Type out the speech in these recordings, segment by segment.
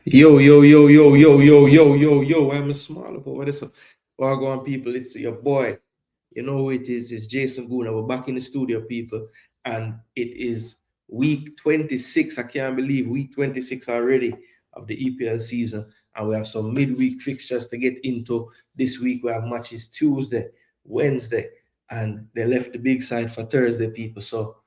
Yo, yo, yo, yo, yo, yo, yo, yo, yo. I'm a smaller, but what is up? Well, go on, people. It's your boy. You know who it is. It's Jason Gooner. We're back in the studio, people. And it is week 26. I can't believe week 26 already of the EPL season. And we have some midweek fixtures to get into this week. We have matches Tuesday, Wednesday, and they left the big side for Thursday, people. So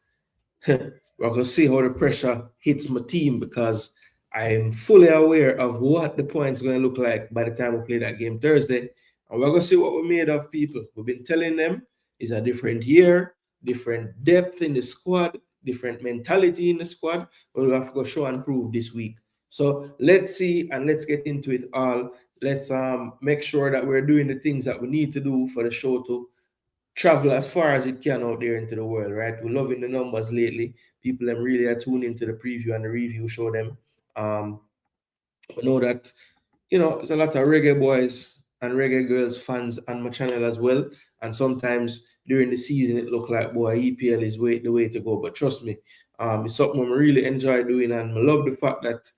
we're going to see how the pressure hits my team because I'm fully aware of what the points going to look like by the time we play that game Thursday. And we're going to see what we're made of, people. We've been telling them it's a different year, different depth in the squad, different mentality in the squad. But we'll have to go show and prove this week. So let's see and let's get into it all. Let's make sure that we're doing the things that we need to do for the show to travel as far as it can out there into the world, right? We're loving the numbers lately. People them really are tuning into the preview and the review show them. We know that, there's a lot of reggae boys and reggae girls fans on my channel as well. And sometimes during the season, it look like, boy, EPL is the way to go. But trust me, it's something I really enjoy doing. And I love the fact that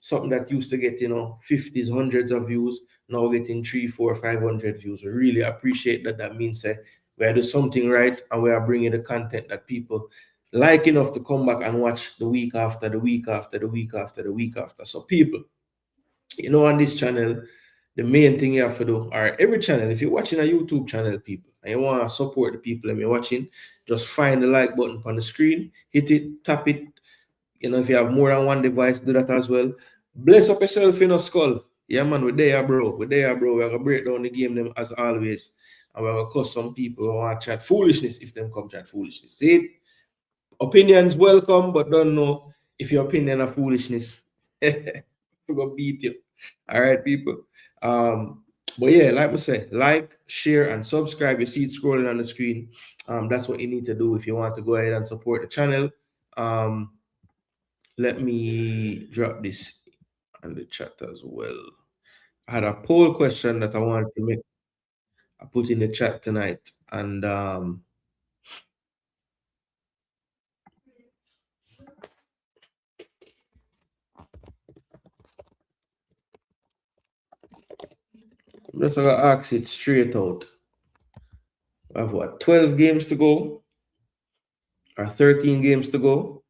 something that used to get, 50s, hundreds of views, now getting 3, 4, 500 views. We really appreciate that. That means we are doing something right and we are bringing the content that people like enough to come back and watch the week after, the week after, the week after, the week after. So people, on this channel, the main thing you have to do, or every channel, if you're watching a YouTube channel, people, and you want to support the people that you're watching, just find the like button on the screen, hit it, tap it. If you have more than one device, do that as well. Bless up yourself in a skull. Yeah, man, we're there, bro. We're there, bro. We're going to break down the game them as always. And we're going to cuss some people who want to chat foolishness if them come chat foolishness. See, opinions welcome, but don't know if your opinion of foolishness. We're going to beat you. All right, people. But yeah, like I say, like, share, and subscribe. You see it scrolling on the screen. That's what you need to do if you want to go ahead and support the channel. Let me drop this in the chat as well. I had a poll question that I wanted to make. I put in the chat tonight, and I'm just gonna ask it straight out. I have what, 12 games to go, or 13 games to go?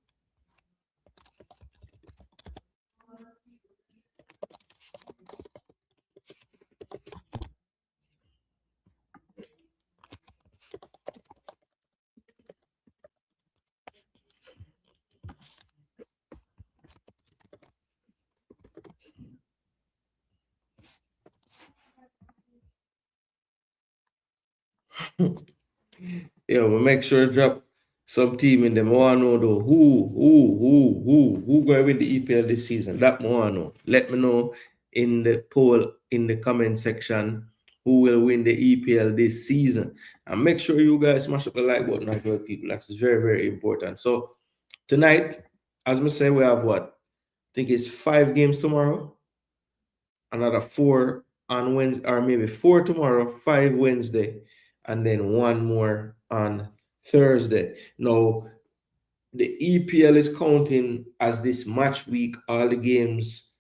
Yeah, we'll make sure to drop some team in them. I want to know though who going to win the EPL this season. That I want to know. Let me know in the poll in the comment section who will win the EPL this season. And make sure you guys smash up the like button as well, people. That's very, very important. So tonight, as I say, we have what? I think it's 5 games tomorrow. Another 4 on Wednesday, or maybe 4 tomorrow, 5 Wednesday, and then 1 more on Thursday. Now, the EPL is counting as this match week all the games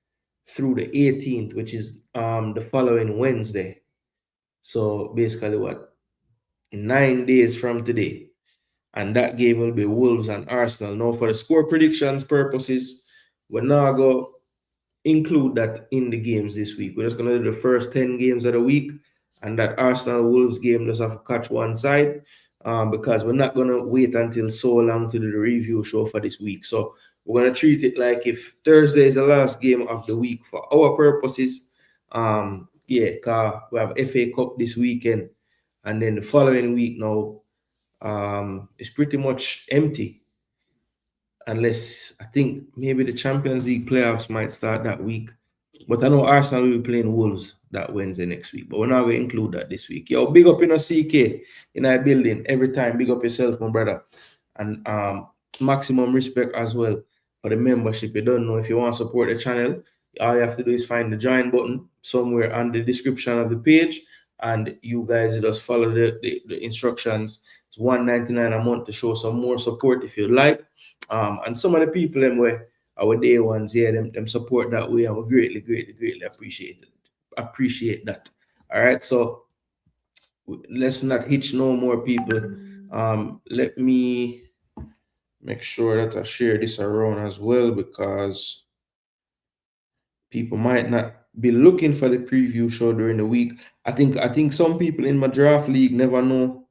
through the 18th, which is the following Wednesday. So basically, what, 9 days from today, and that game will be Wolves and Arsenal. Now, for the score predictions purposes, we're now go include that in the games this week. We're just going to do the first 10 games of the week, and that Arsenal Wolves game just have to catch one side because we're not going to wait until so long to do the review show for this week. So we're going to treat it like if Thursday is the last game of the week for our purposes. Yeah, because we have FA Cup this weekend, and then the following week now it's pretty much empty. Unless I think maybe the Champions League playoffs might start that week. But I know Arsenal will be playing Wolves that Wednesday next week. But we're not going to include that this week. Yo, big up in a CK in our building every time. Big up yourself, my brother. And maximum respect as well for the membership. You don't know if you want to support the channel, all you have to do is find the join button somewhere on the description of the page. And you guys just follow the instructions. $1.99 a month to show some more support if you like. And some of the people them way our day ones, yeah, them support that way, and we greatly, greatly, greatly appreciate it. Appreciate that. All right, so let's not hitch no more people. Let me make sure that I share this around as well, because people might not be looking for the preview show during the week. I think some people in my draft league never know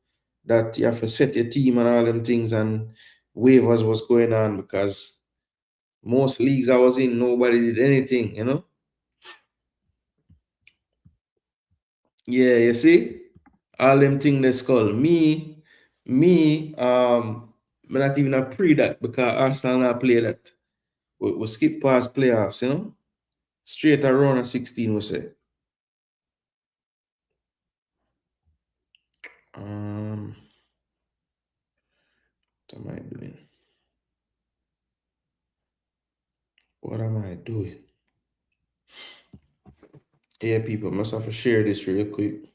that you have to set your team and all them things, and waivers was going on, because most leagues I was in, nobody did anything, Yeah, you see? All them thing they call me, not even a pre that, because Arsenal not play that. We skip past playoffs. Straight around a 16, we say. Um, what am I doing? What am I doing? Yeah, people must have to share this real quick.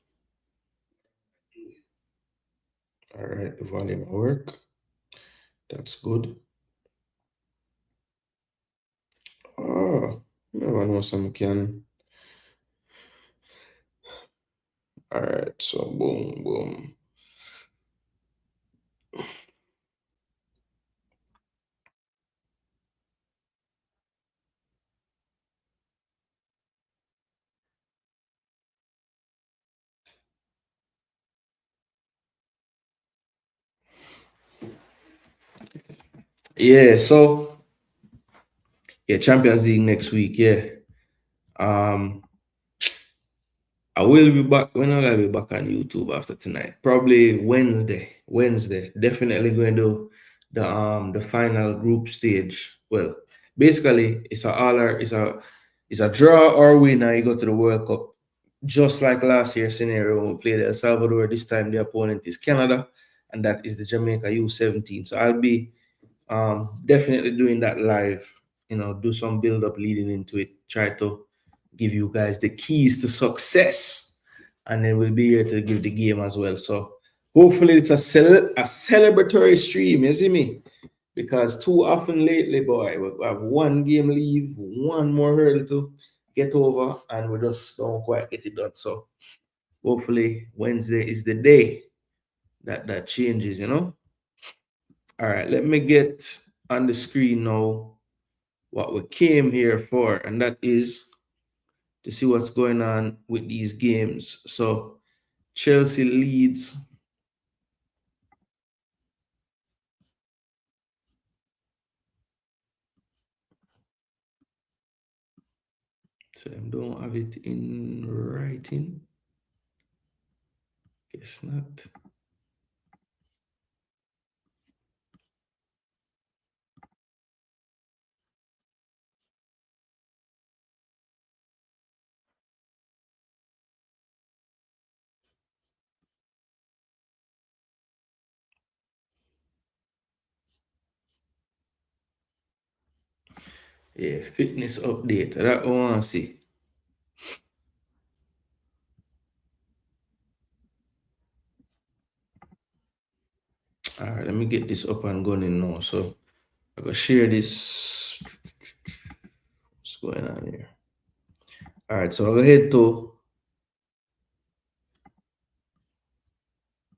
All right, the volume work. That's good. Oh, never know some can. All right, so boom, boom. Yeah, so yeah, Champions League next week. Yeah. Um, I will be back. When will I be back on YouTube after tonight? Probably Wednesday. Wednesday. Definitely going to the final group stage. Well, basically it's a draw or win and you go to the World Cup. Just like last year's scenario when we played El Salvador, this time the opponent is Canada, and that is the Jamaica U17. So I'll be definitely doing that live, do some build up leading into it, try to give you guys the keys to success, and then we'll be here to give the game as well. So hopefully it's a celebratory stream, you see me? Because too often lately, boy, we have one game leave, one more hurdle to get over, and we just don't quite get it done. So hopefully Wednesday is the day that changes. All right, let me get on the screen now what we came here for, and that is to see what's going on with these games. So Chelsea leads. So I don't have it in writing. Guess not. Yeah, fitness update. That I want to see. All right, let me get this up and going now. So I go share this. What's going on here? All right, so I'll go ahead to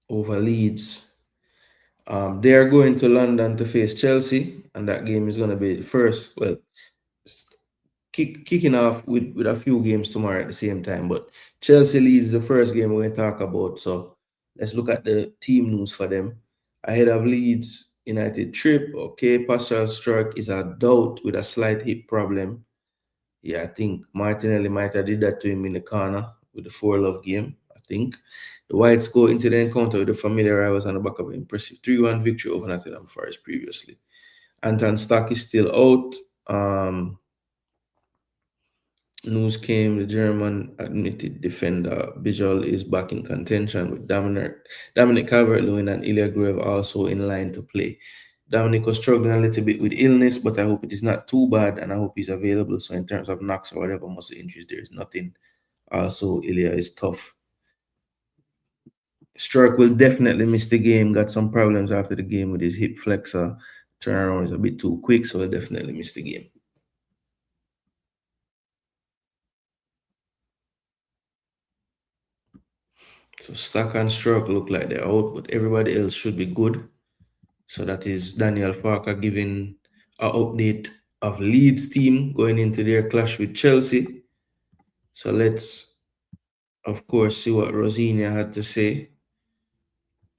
over Leeds. They are going to London to face Chelsea, and that game is going to be the first. Well, kicking off with a few games tomorrow at the same time. But Chelsea leads the first game we're going to talk about. So let's look at the team news for them. Ahead of Leeds United trip, okay, Pascal Struck is a doubt with a slight hip problem. Yeah, I think Martinelli might have did that to him in the corner with the 4-love game, I think. The Whites go into the encounter with the familiar rivals on the back of an impressive 3-1 victory over Nottingham Forest previously. Anton Stock is still out. News came the German admitted defender Bijol is back in contention with Dominic Calvert-Lewin and Ilya Gruev also in line to play. Dominic was struggling a little bit with illness, but I hope it is not too bad and I hope he's available. So in terms of knocks or whatever muscle injuries, there is nothing. Also, Ilya is tough. Struck will definitely miss the game. Got some problems after the game with his hip flexor. Turnaround is a bit too quick, so he'll definitely miss the game. So Stack and Stroke look like they're out, but everybody else should be good. So that is Daniel Farker giving an update of Leeds team going into their clash with Chelsea. So let's, of course, see what Rosinia had to say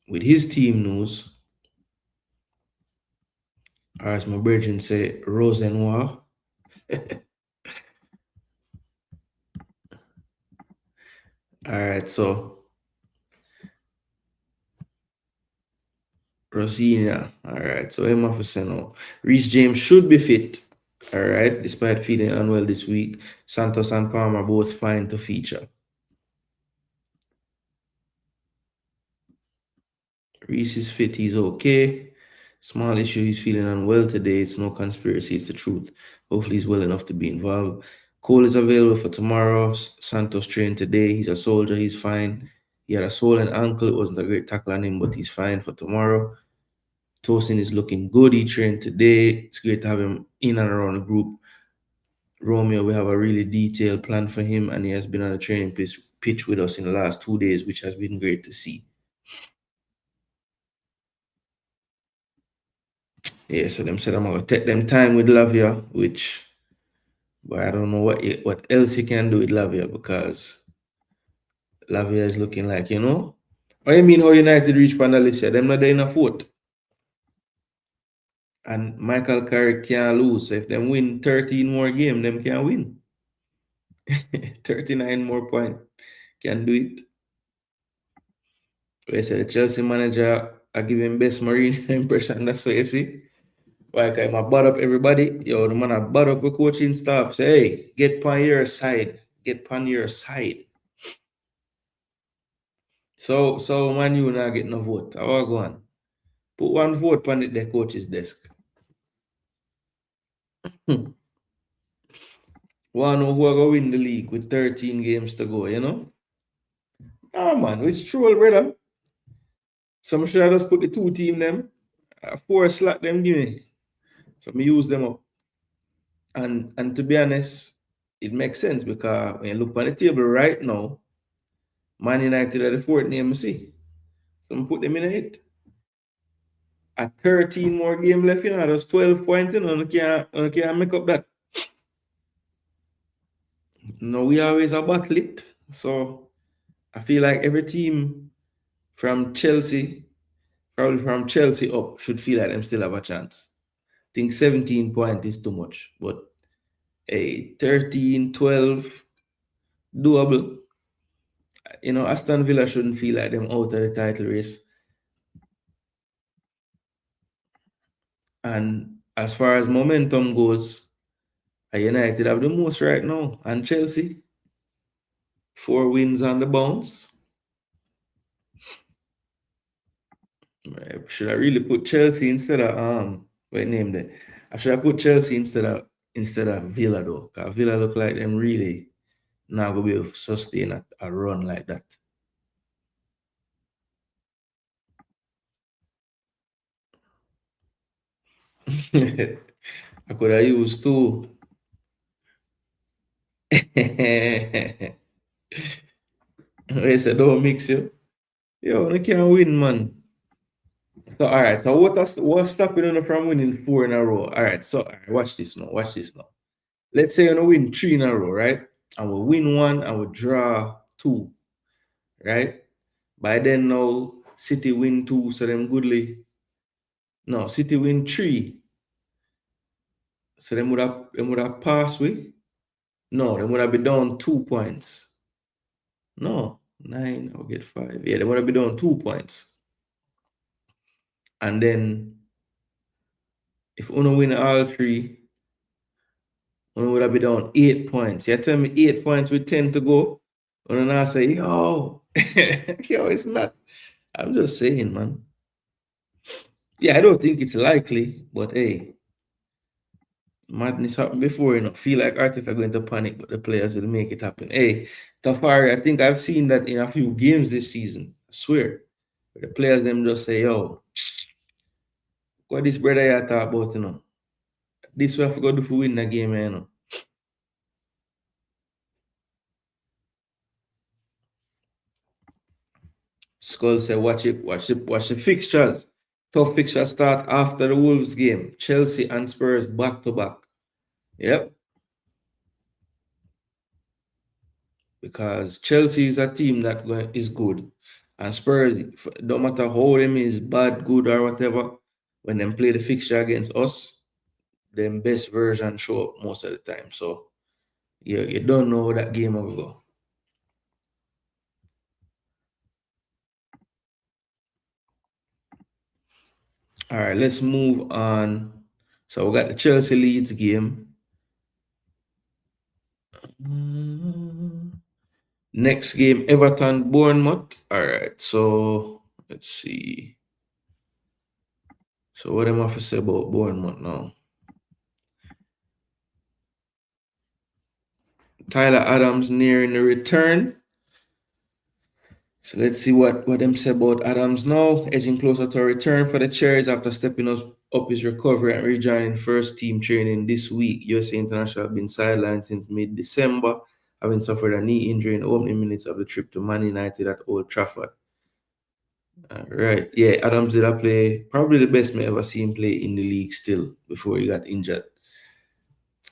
with his team news. Or as my brethren say, Rosenoir. All right, so Rosinia. All right, so Emma Faseno. Reece James should be fit. All right, despite feeling unwell this week. Santos and Palmer both fine to feature. Reece is fit, he's okay. Small issue, he's feeling unwell today. It's no conspiracy, it's the truth. Hopefully, he's well enough to be involved. Cole is available for tomorrow. Santos trained today. He's a soldier, he's fine. He had a swollen ankle. It wasn't a great tackle on him, but he's fine for tomorrow. Tosin is looking good. He trained today. It's great to have him in and around the group. Romeo, we have a really detailed plan for him, and he has been on the training pitch with us in the last 2 days, which has been great to see. Yeah, so them said I'm gonna take them time with Lavia, which, but I don't know what else you can do with Lavia because Lavia is looking like, What you mean how United reach Pandalisia? Them not there in a fourth. And Michael Carrick can't lose. So if them win 13 more games, them can win. 39 more points. Can do it. We said the Chelsea manager I give him best Marine impression. That's what you see. Why I brought up everybody? Yo, the man I brought up the coaching staff. Say, hey, get on your side. Get on your side. So man, you not get no vote. How I go on? Put one vote on the coach's desk. One who are going to win the league with 13 games to go, Ah man, it's true, brother. Some should I just put the two team them. 4 slot them give me. So me use them up. And to be honest, it makes sense because when you look on the table right now, Man United are the fourth name see. So I put them in it. At 13 more game left, there's 12 points, you can't make up that. No, we always a battle it. So I feel like every team from Chelsea, probably from Chelsea up, should feel like them still have a chance. I think 17 points is too much, but 13, 12, doable. Aston Villa shouldn't feel like them out of the title race. And as far as momentum goes, United have the most right now. And Chelsea, 4 wins on the bounce. Should I really put Chelsea instead of what name that? I should have put Chelsea instead of Villa though. Because Villa look like them really not gonna be able to sustain a run like that. I could have used two. They said don't mix you. Yo, they can't win, man. So all right, so what's stopping you from winning 4 in a row? All right, so watch this now. Watch this now. Let's say you win 3 in a row, right? And we win 1 and we draw 2, right? By then now City win 2, so them goodly. No, City win 3. So them would have passed we. No, they would have been down 2 points. No, 9, I'll get 5. Yeah, they would have been down 2 points. And then if Uno win all 3, Uno would have been down 8 points. You tell me 8 points with 10 to go. Uno now say, yo, yo, it's not. I'm just saying, man. Yeah, I don't think it's likely, but hey, madness happened before, Feel like Arteta are going to panic, but the players will make it happen. Hey, Tafari, I think I've seen that in a few games this season. I swear. The players them just say, yo, what this brother you talk about, This we have to go do for win the game, Skull said, watch the fixtures. Tough fixtures start after the Wolves game. Chelsea and Spurs back to back. Yep. Because Chelsea is a team that is good. And Spurs, no matter how them is bad, good, or whatever, when them play the fixture against us, them best version show up most of the time. So you don't know how that game will go. All right, let's move on. So we got the Chelsea Leeds game. Next game, Everton Bournemouth. All right, so let's see. So what am I to say about Bournemouth now? Tyler Adams nearing the return. So let's see what them say about Adams now. Edging closer to a return for the Cherries after stepping up his recovery and rejoining first team training this week. USA International have been sidelined since mid-December, having suffered a knee injury in the opening minutes of the trip to Man United at Old Trafford. Right. Yeah, Adams did play probably the best me ever seen play in the league still before he got injured.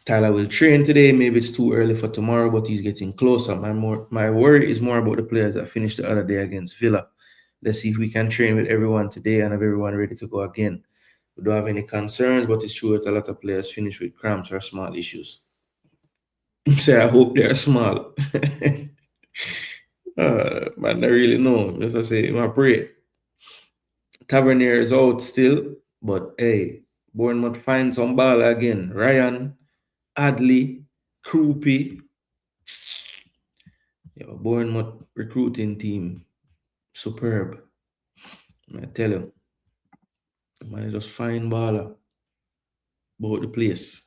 Tyler will train today. Maybe it's too early for tomorrow, but he's getting closer. My worry is more about the players that finished the other day against Villa. Let's see if we can train with everyone today and have everyone ready to go again. We don't have any concerns, but it's true that a lot of players finish with cramps or small issues. Say I hope they're small. Man, I really know. As I say, I pray. Tavernier is out still, but hey, Bournemouth find some ball again. Ryan, Adley, Krupi. Yo, Bournemouth recruiting team, superb. I tell you, man, just fine baller about the place.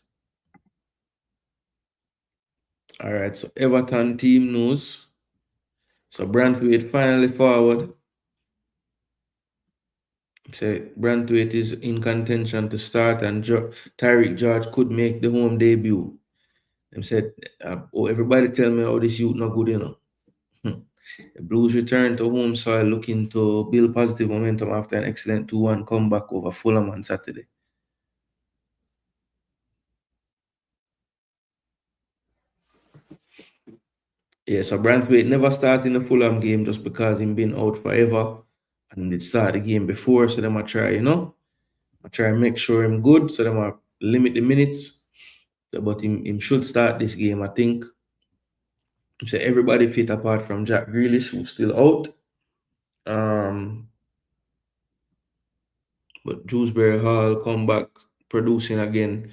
All right, so Everton team news. So Brantwaite finally forward. Say Brantwaite is in contention to start, and Tyreek George could make the home debut. Them said, everybody tell me how this youth not good, you know. The Blues return to home soil looking to build positive momentum after an excellent 2-1 comeback over Fulham on Saturday. Yeah, so Brantwaite never started in the Fulham game just because him been out forever and they start the game before, so them I try, I try and make sure him good, so them I limit the minutes. But him should start this game, I think. So everybody fit apart from Jack Grealish, who's still out. But Dewsbury Hall come back producing again.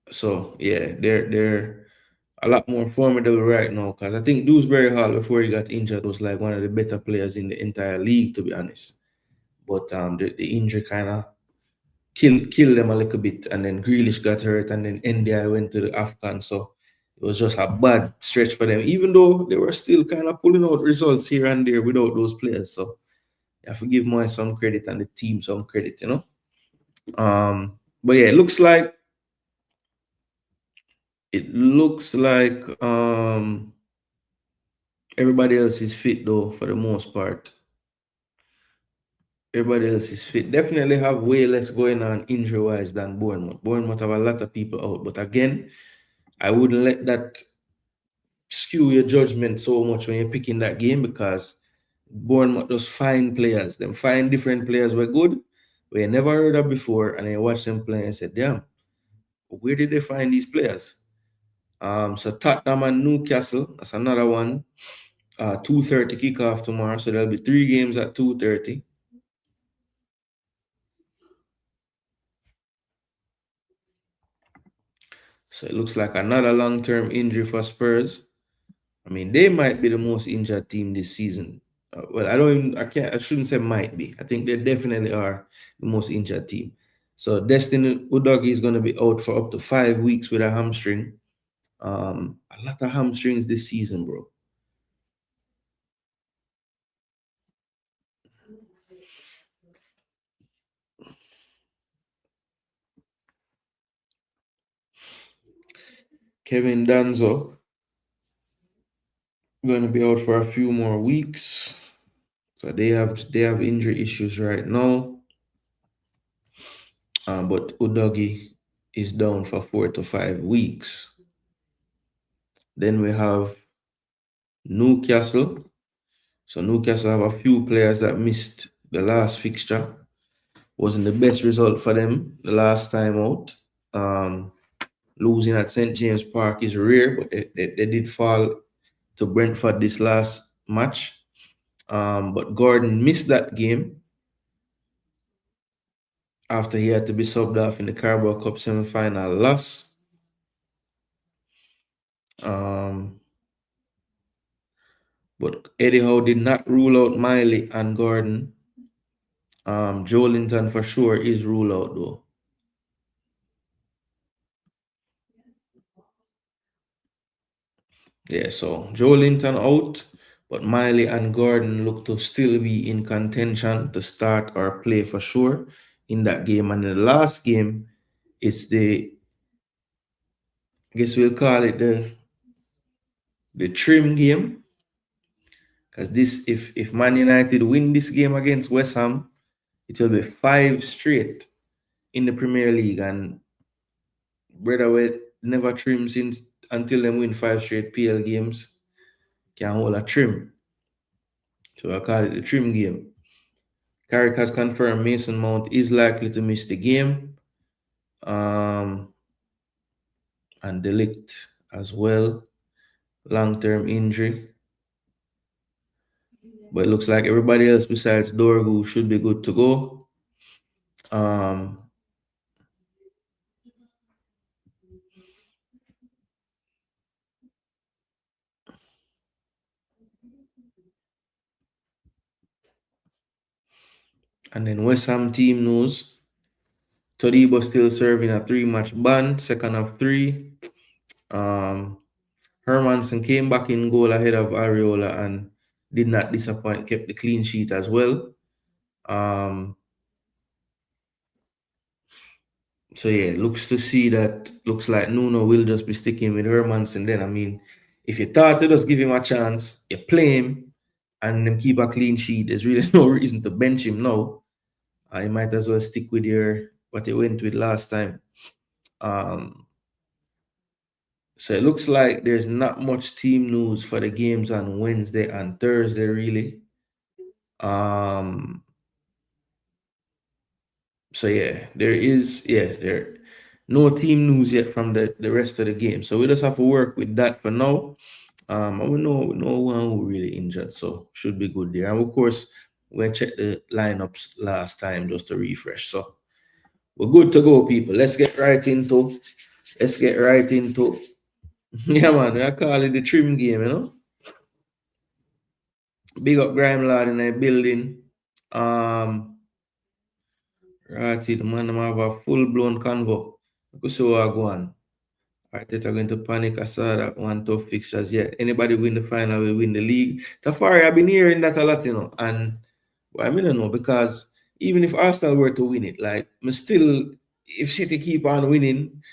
So yeah, they're a lot more formidable right now because I think Dewsbury Hall before he got injured was like one of the better players in the entire league, to be honest. But the injury kind of killed them a little bit, and then Grealish got hurt, and then India went to the Afghan, so it was just a bad stretch for them. Even though they were still kind of pulling out results here and there without those players, so you have to give Moy some credit and the team some credit, But yeah, it looks like everybody else is fit though for the most part. Everybody else is fit. Definitely have way less going on injury wise than Bournemouth. Bournemouth have a lot of people out, but again, I wouldn't let that skew your judgment so much when you're picking that game because Bournemouth just find players. Them find different players were good, we never heard of before, and then watch them play and say, damn, where did they find these players? So Tottenham and Newcastle, that's another one. 2:30 kickoff tomorrow, so there'll be 3 games at 2:30. So it looks like another long-term injury for Spurs. I mean, they might be the most injured team this season. Well, I shouldn't say might be. I think they definitely are the most injured team. So Destiny Udogi is going to be out for up to 5 weeks with a hamstring. A lot of hamstrings this season, bro. Kevin Danzo going to be out for a few more weeks. So they have injury issues right now. But Udogi is down for 4 to 5 weeks. Then we have Newcastle. So Newcastle have a few players that missed the last fixture. Wasn't the best result for them the last time out. Losing at St. James Park is rare, but they did fall to Brentford this last match. But Gordon missed that game after he had to be subbed off in the Carabao Cup semi-final loss. But Eddie Howe did not rule out Miley and Gordon. Joe Linton for sure is ruled out though. Yeah, so Joe Linton out, but Miley and Gordon look to still be in contention to start or play for sure in that game. And the last game, it's I guess we'll call it the trim game. Because this, if Man United win this game against West Ham, it will be 5 straight in the Premier League. And brother, we never trim since until them win 5 straight PL games. Can hold a trim. So I call it the trim game. Carrick has confirmed Mason Mount is likely to miss the game. And Delict as well. Long-term injury. But it looks like everybody else besides Dorgu should be good to go. And then West Ham team news. Todibo still serving a 3-match ban, second of 3. Hermanson came back in goal ahead of Areola and did not disappoint, kept the clean sheet as well. So yeah, looks like Nuno will just be sticking with Hermanson then. I mean, if you thought to just give him a chance, you play him and then keep a clean sheet, there's really no reason to bench him now. You might as well stick with what you went with last time. So it looks like there's not much team news for the games on Wednesday and Thursday, really. So yeah, there no team news yet from the rest of the game. So we just have to work with that for now. And we know no one who really injured, so should be good there. And of course, we're gonna check the lineups last time just to refresh. So we're good to go, people. Let's get right into yeah, man. I call it the trim game, you know. Big up Grime Lord in the building. Right, the man have a full-blown convo. You see what I go on. Arteta going to panic. I saw that one tough fixtures. Yeah, anybody win the final will win the league. Tafari, I've been hearing that a lot, you know. And well, I mean, I don't know, because even if Arsenal were to win it, like, still, if City keep on winning,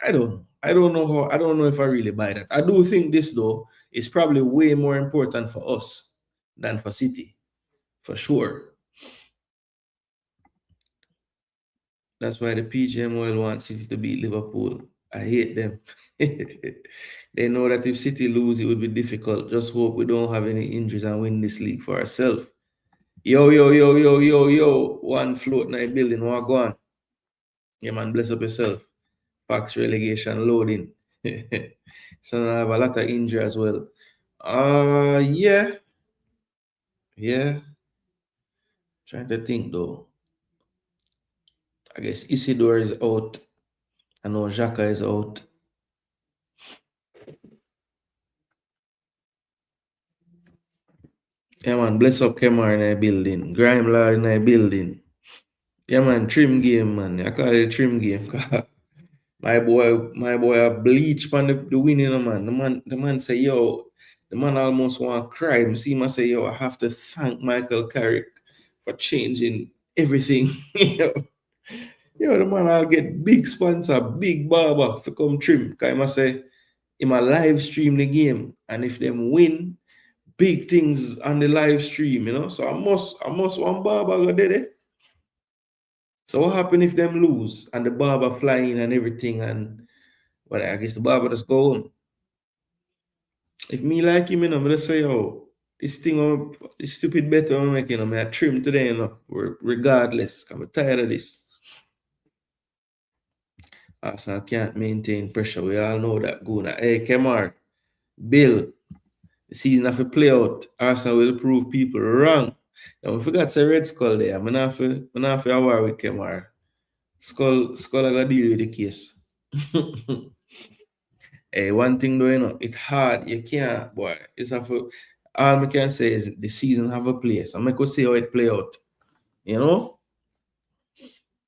I don't know. I don't know how. I don't know if I really buy that. I do think this though is probably way more important for us than for City, for sure. That's why the PGM oil want City to beat Liverpool. I hate them. They know that if City lose, it would be difficult. Just hope we don't have any injuries and win this league for ourselves. Yo, yo, yo, yo, yo, yo. One float night building. What go on? Yeah, man, bless up yourself. Pax relegation loading. So I have a lot of injury as well. Yeah. Yeah. Trying to think though. I guess Isidore is out. I know Xhaka is out. Yeah, man, bless up Kemar in a building. Grime Lord in a building. Yeah, man, trim game, man. I call it trim game. my boy, a bleach on the winning, man. The man say, yo, the man almost want to cry. See him say, yo, I have to thank Michael Carrick for changing everything. Yo, the man I'll get big sponsor, big barber to come trim. Cause I must say, him a live stream the game. And if them win, big things on the live stream, you know. So I must one barber go there. So what happen if them lose and the barber flying and everything, and well, I guess the barber just go home. If me like him, you know, I'm gonna say, oh, this stupid bet I'm making, I'm gonna trim today, you know, regardless. I'm tired of this. Arsenal can't maintain pressure. We all know that. Guna. Hey, Kemar, Bill, the season have to play out. Arsenal will prove people wrong. I forgot to say Red Skull there. I'm not for a war with Kemar. Skull I gotta deal with the case. Hey, one thing though, you know, it's hard. You can't, boy. It's have to, all I can say is the season have a place. I'm going to see how it play out. You know?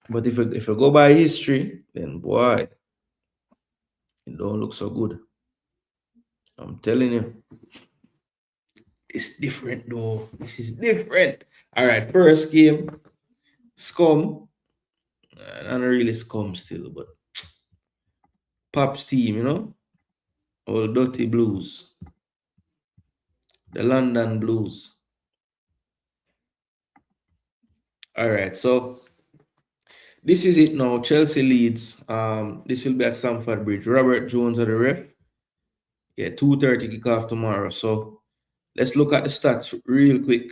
But if you go by history, then boy, it don't look so good. I'm telling you. It's different though. This is different. All right, first game, scum. Not really scum still, but Pop's team, you know? All dirty blues. The London Blues. All right, so this is it now. Chelsea leads. This will be at Stamford Bridge. Robert Jones are the ref. Yeah, 2:30 kickoff tomorrow. So let's look at the stats real quick.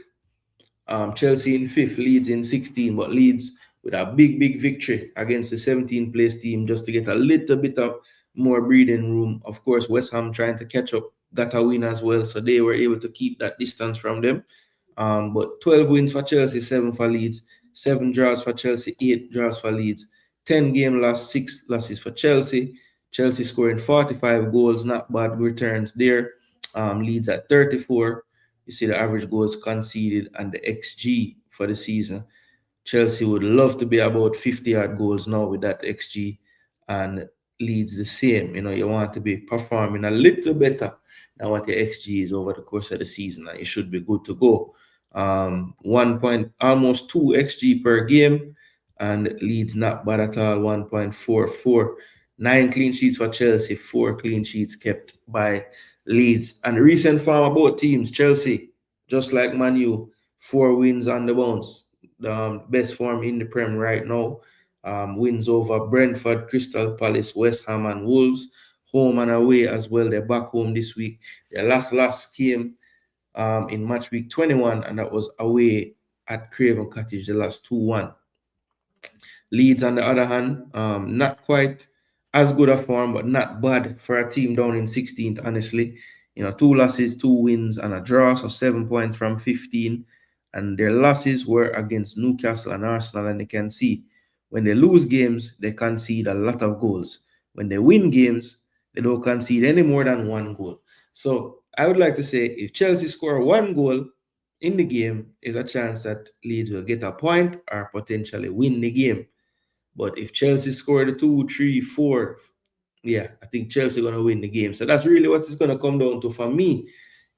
Chelsea in 5th, Leeds in 16, but Leeds with a big victory against the 17th place team just to get a little bit of more breathing room. Of course, West Ham trying to catch up, got a win as well, so they were able to keep that distance from them. But 12 wins for Chelsea, 7 for Leeds, 7 draws for Chelsea, 8 draws for Leeds, 10 game loss, 6 losses for Chelsea. Chelsea scoring 45 goals, not bad returns there. Leeds at 34. You see the average goals conceded and the XG for the season. Chelsea would love to be about 50-yard goals now with that XG, and Leeds the same. You know, you want to be performing a little better than what your XG is over the course of the season, and you should be good to go. 1 point, almost 2 XG per game, and Leeds not bad at all, 1.44. 9 clean sheets for Chelsea, 4 clean sheets kept by Leeds. And the recent form of both teams, Chelsea, just like Man U, 4 wins on the bounce. The best form in the Prem right now. Wins over Brentford, Crystal Palace, West Ham, and Wolves. Home and away as well. They're back home this week. Their last game in match week 21, and that was away at Craven Cottage, the last 2-1. Leeds, on the other hand, not quite as good a form, but not bad for a team down in 16th, honestly. You know, 2 losses, 2 wins, and a draw, so 7 points from 15. And their losses were against Newcastle and Arsenal, and they can see when they lose games, they concede a lot of goals. When they win games, they don't concede any more than 1 goal. So I would like to say if Chelsea score 1 goal in the game, is a chance that Leeds will get a point or potentially win the game. But if Chelsea score the 2, 3, 4, yeah, I think Chelsea gonna win the game. So that's really what it's gonna come down to for me.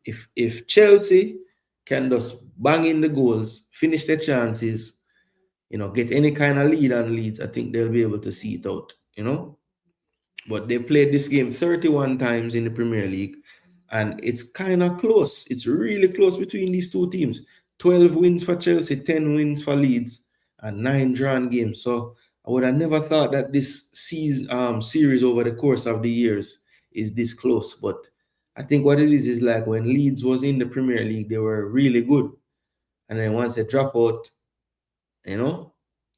If Chelsea can just bang in the goals, finish their chances, you know, get any kind of lead on Leeds, I think they'll be able to see it out, you know. But they played this game 31 times in the Premier League, and it's kind of close. It's really close between these two teams. 12 wins for Chelsea, 10 wins for Leeds, and 9 drawn games. So I would have never thought that this series over the course of the years is this close. But I think what it is like when Leeds was in the Premier League, they were really good. And then once they drop out, you know,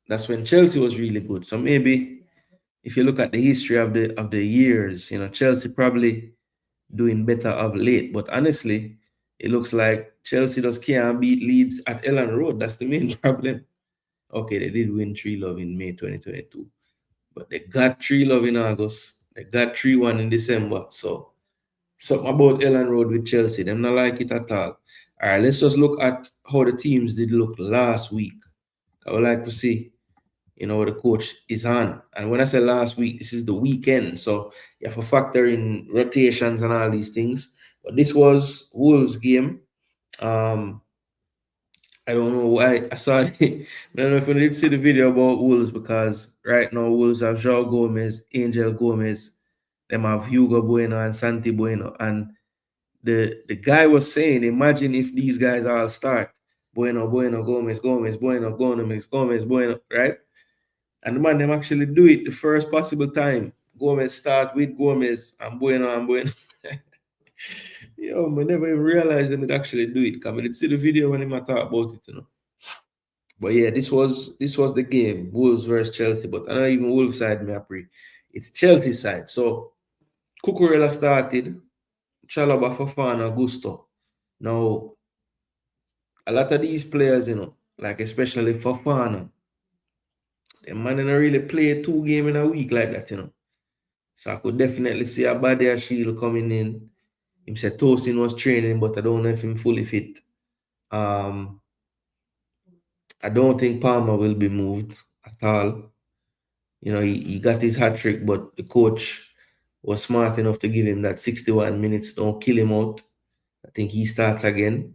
that's when Chelsea was really good. So maybe if you look at the history of the years, you know, Chelsea probably doing better of late. But honestly, it looks like Chelsea just can't beat Leeds at Ellen Road. That's the main problem. Okay, they did win 3-0 in May 2022, but they got 3-0 in August. They got 3-1 in December. So something about Ellen Road with Chelsea, them not like it at all. All right, let's just look at how the teams did look last week. I would like to see, you know, the coach is on. And when I say last week, this is the weekend. So you have to factor in rotations and all these things. But this was Wolves game. I don't know why I saw it. I don't know if you did see the video about Wolves, because right now Wolves have João Gomez, Angel Gomez, them have Hugo Bueno and Santi Bueno. And the guy was saying, imagine if these guys all start. Bueno, Bueno, Gomez, Gomez, Bueno, Gomez, Gomez, Bueno, right? And the man them actually do it the first possible time. Gomez start with Gomez and Bueno and Bueno. Yo, I never even realized them would actually do it. Come, I did see the video when him talk about it, you know. But yeah, this was the game, Wolves versus Chelsea. But I not even Wolves side me pre. It's Chelsea side. So Cucurella started, Chalobah, Fofana, Gusto. Now a lot of these players, you know, like especially Fofana, the man didn't really play 2 games in a week like that, you know. So I could definitely see a body Shield coming in. Him said Tosin was training, but I don't know if him fully fit. Um, I don't think Palmer will be moved at all. You know, he got his hat trick, but the coach was smart enough to give him that 61 minutes. Don't kill him out. I think he starts again.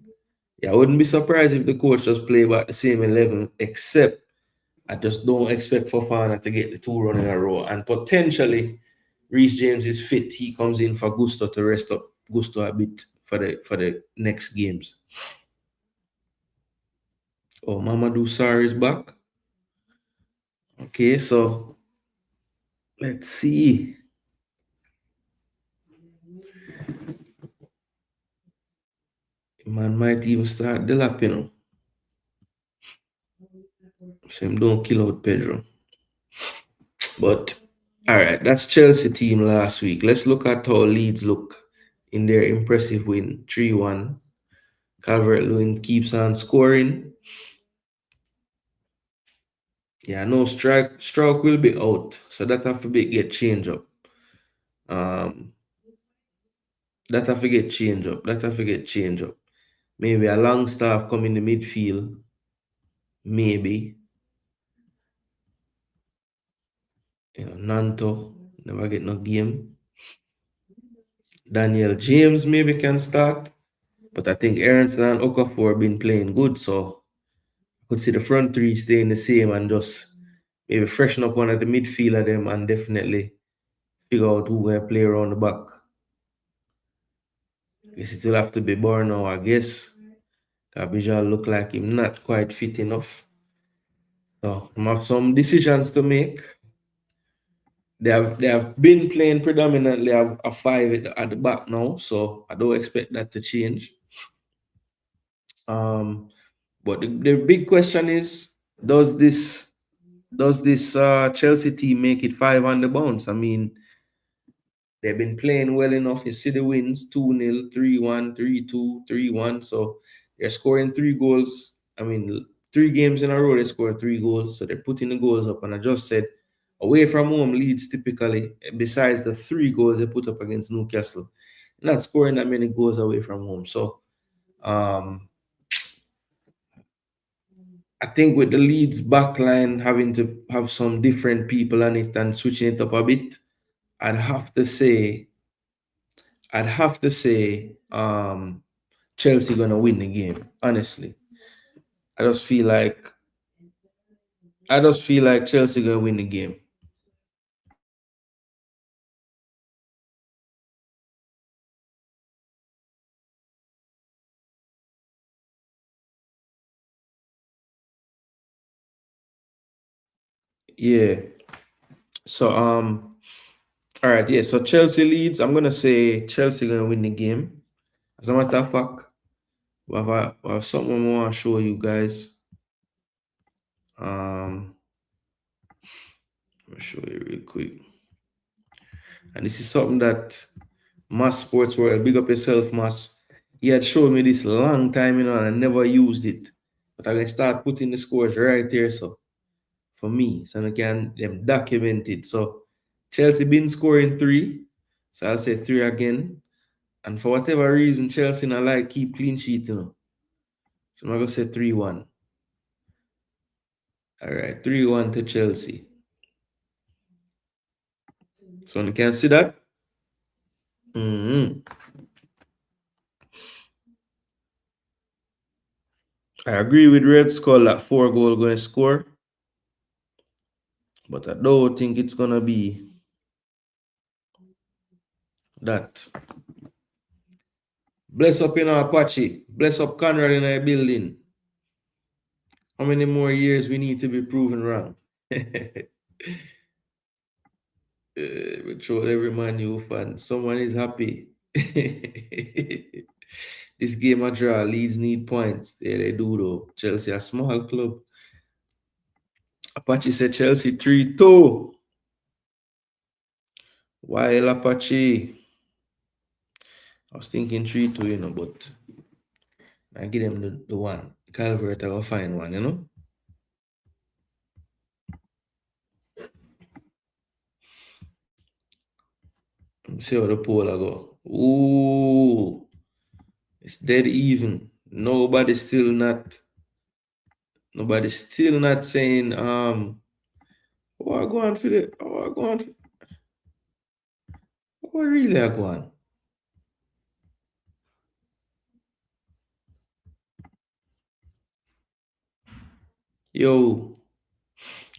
Yeah, I wouldn't be surprised if the coach just play about the same 11, except I just don't expect Fofana to get the 2 run in a row. And potentially, Reece James is fit. He comes in for Gusto to rest up Gusto a bit for the next games. Oh, Mamadou Sarr is back. Okay, so let's see. Man might even start the lap, you know. So him don't kill out Pedro. But all right, that's Chelsea team last week. Let's look at how Leeds look in their impressive win, 3-1. Calvert-Lewin keeps on scoring. Yeah, no, Stroke will be out, so that have to get change up. Um, that have to get change up. That have to get change up. Maybe a long staff come in the midfield. Maybe. You know, Nanto never get no game. Daniel James maybe can start, but I think Aronson and Okafor been playing good, so I could see the front three staying the same and just maybe freshen up one of the midfield of them and definitely figure out who will play around the back. I guess it will have to be Borno, I guess. Cabijal look like him not quite fit enough. So I have some decisions to make. They have been playing predominantly a 5 at the back now, so I don't expect that to change. But the big question is, does this Chelsea team make it 5 on the bounce? I mean, they've been playing well enough. You see the wins 2-0, 3-1, 3-2, 3-1. So they're scoring 3 goals. I mean, 3 games in a row, they scored 3 goals. So they're putting the goals up. And I just said, away from home, Leeds typically, besides the 3 goals they put up against Newcastle, not scoring that many goals away from home. So I think with the Leeds backline having to have some different people on it and switching it up a bit, I'd have to say Chelsea gonna win the game. Honestly, I just feel like Chelsea gonna win the game. Yeah. So all right, yeah. So Chelsea leads. I'm gonna say Chelsea gonna win the game. As a matter of fact, we have something I want to show you guys. Let me show you real quick. And this is something that Mass Sports World, big up yourself, Mass. He had showed me this long time, and I never used it. But I can start putting the scores right here, so for me, so I can them document it. So Chelsea been scoring 3, so I'll say 3 again. And for whatever reason, Chelsea not like keep clean sheet, you know. So I'm gonna say 3-1. All right, 3-1 to Chelsea. So you can see that. I agree with Red Skull that 4 goal going to score, but I don't think it's gonna be that. Bless up in Apache. Bless up Conrad in our building. How many more years we need to be proven wrong? We throw every man you fan. Someone is happy. This game a draw. Leeds need points. Yeah, they do though. Chelsea a small club. Apache said Chelsea 3-2. While Apache. I was thinking 3-2, but I give them the one. Calvert, I will find one. See how the poll I go. Ooh, it's dead even. Nobody's still not saying oh I go on for the oh I go on oh really I go on. Yo,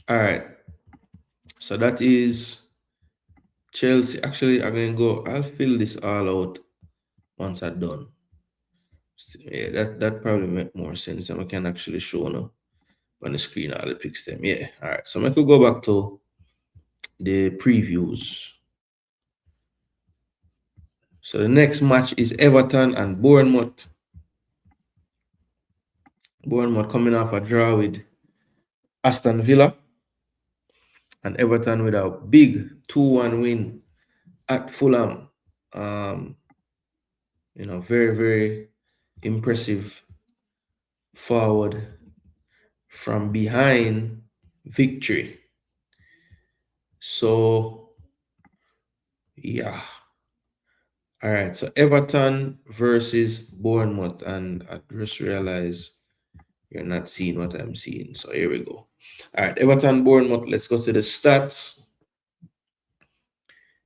all right. So that is Chelsea. Actually, I'm gonna go. I'll fill this all out once I'm done. Yeah, that probably make more sense, and I can actually show now on the screen all the picks them. Yeah, all right. So I could go back to the previews. So the next match is Everton and Bournemouth. Bournemouth coming off a draw with Aston Villa, and Everton with a big 2-1 win at Fulham. Very, very impressive forward from behind victory. So, yeah. All right. So, Everton versus Bournemouth. And I just realized you're not seeing what I'm seeing. So, here we go. All right. Everton, Bournemouth. Let's go to the stats.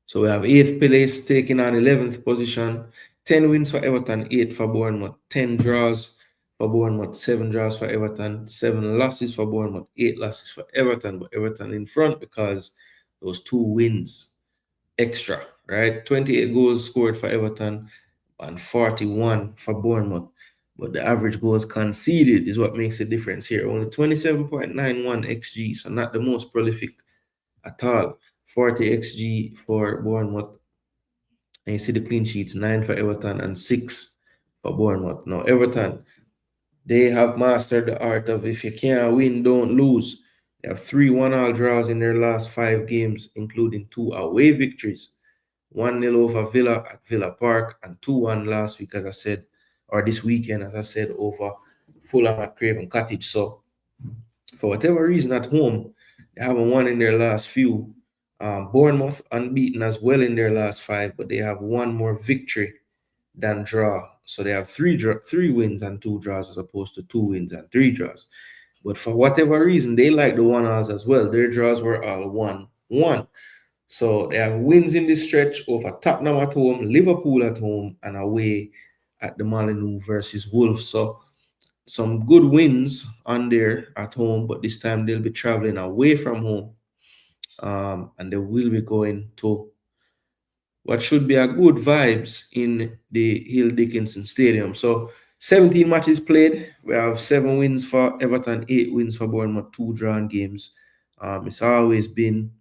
So, we have 8th place taking on 11th position. 10 wins for Everton, 8 for Bournemouth, 10 draws for Bournemouth, 7 draws for Everton, 7 losses for Bournemouth, 8 losses for Everton, but Everton in front because those 2 wins extra, right? 28 goals scored for Everton and 41 for Bournemouth. But the average goals conceded is what makes the difference here. Only 27.91 XG, so not the most prolific at all. 40 XG for Bournemouth. And you see the clean sheets, 9 for Everton and 6 for Bournemouth. Now, Everton, they have mastered the art of if you can't win, don't lose. They have 3 1-all draws in their last 5 games, including 2 away victories. 1-0 over Villa at Villa Park and 2-1 last week, as I said, or this weekend, as I said, over Fulham at Craven Cottage. So, for whatever reason at home, they haven't won in their last few. Bournemouth unbeaten as well in their last 5, but they have 1 more victory than draw. So they have 3 wins and 2 draws as opposed to 2 wins and 3 draws. But for whatever reason, they like the 1-alls as well. Their draws were all 1-1. So they have wins in this stretch over Tottenham at home, Liverpool at home, and away at the Molineux versus Wolves. So some good wins on there at home, but this time they'll be traveling away from home. And they will be going to what should be a good vibes in the Hill Dickinson Stadium. So 17 matches played. We have 7 wins for Everton, 8 wins for Bournemouth, 2 drawn games. It's always been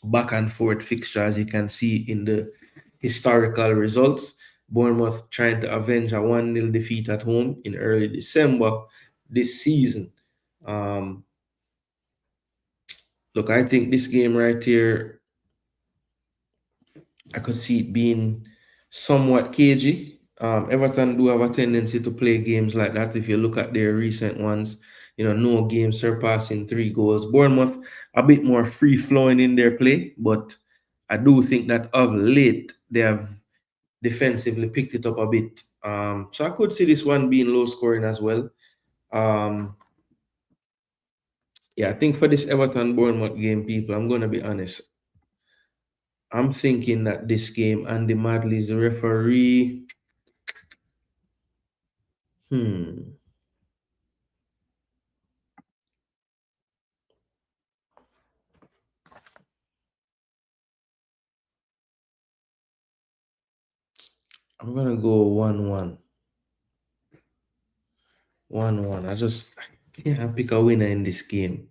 back and forth fixture, as you can see in the historical results. Bournemouth trying to avenge a 1-0 defeat at home in early December this season. Look, I think this game right here, I could see it being somewhat cagey. Everton do have a tendency to play games like that. If you look at their recent ones, no game surpassing 3 goals. Bournemouth a bit more free flowing in their play, but I do think that of late they have defensively picked it up a bit. So I could see this one being low scoring as well. Yeah, I think for this Everton Bournemouth game, people, I'm gonna be honest. I'm thinking that this game, Andy Madley is the referee. Hmm. I'm gonna go 1-1. 1-1. I can't pick a winner in this game.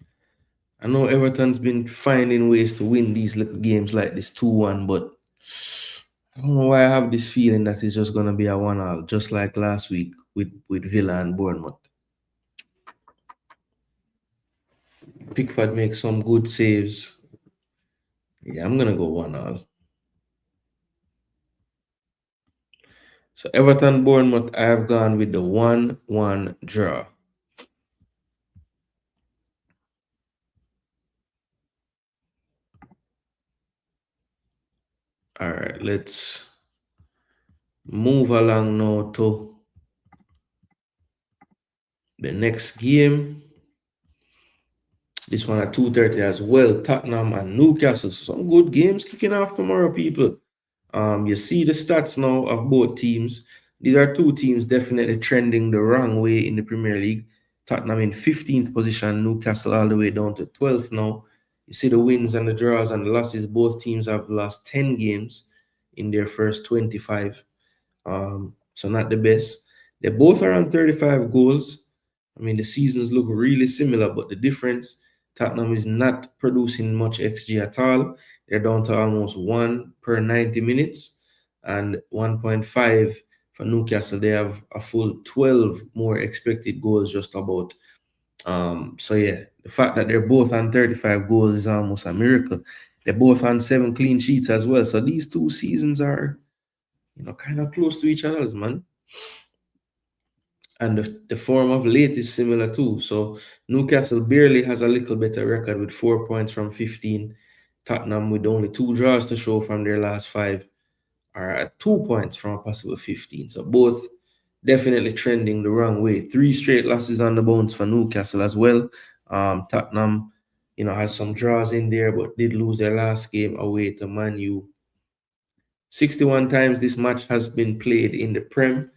I know Everton's been finding ways to win these little games like this 2-1, but I don't know why I have this feeling that it's just gonna be a 1-all, just like last week with Villa and Bournemouth. Pickford makes some good saves. Yeah, I'm gonna go 1-all. So Everton Bournemouth, I have gone with the 1-1 draw. All right, let's move along now to the next game. This one at 2:30 as well. Tottenham and Newcastle. Some good games kicking off tomorrow, people. You see the stats now of both teams. These are two teams definitely trending the wrong way in the Premier League. Tottenham in 15th position, Newcastle all the way down to 12th now. You see the wins and the draws and the losses. Both teams have lost 10 games in their first 25. So not the best. They both are on 35 goals. I mean, the seasons look really similar, but the difference, Tottenham is not producing much XG at all. They're down to almost 1 per 90 minutes and 1.5 for Newcastle. They have a full 12 more expected goals just about. So yeah, the fact that they're both on 35 goals is almost a miracle. They're both on 7 clean sheets as well. So these two seasons are, kind of close to each other's, man. And the form of late is similar too. So Newcastle barely has a little better record with 4 points from 15. Tottenham with only 2 draws to show from their last 5 are at 2 points from a possible 15. So both definitely trending the wrong way. 3 straight losses on the bounce for Newcastle as well. Tottenham, has some draws in there, but did lose their last game away to Man U. 61 times this match has been played in the Prem.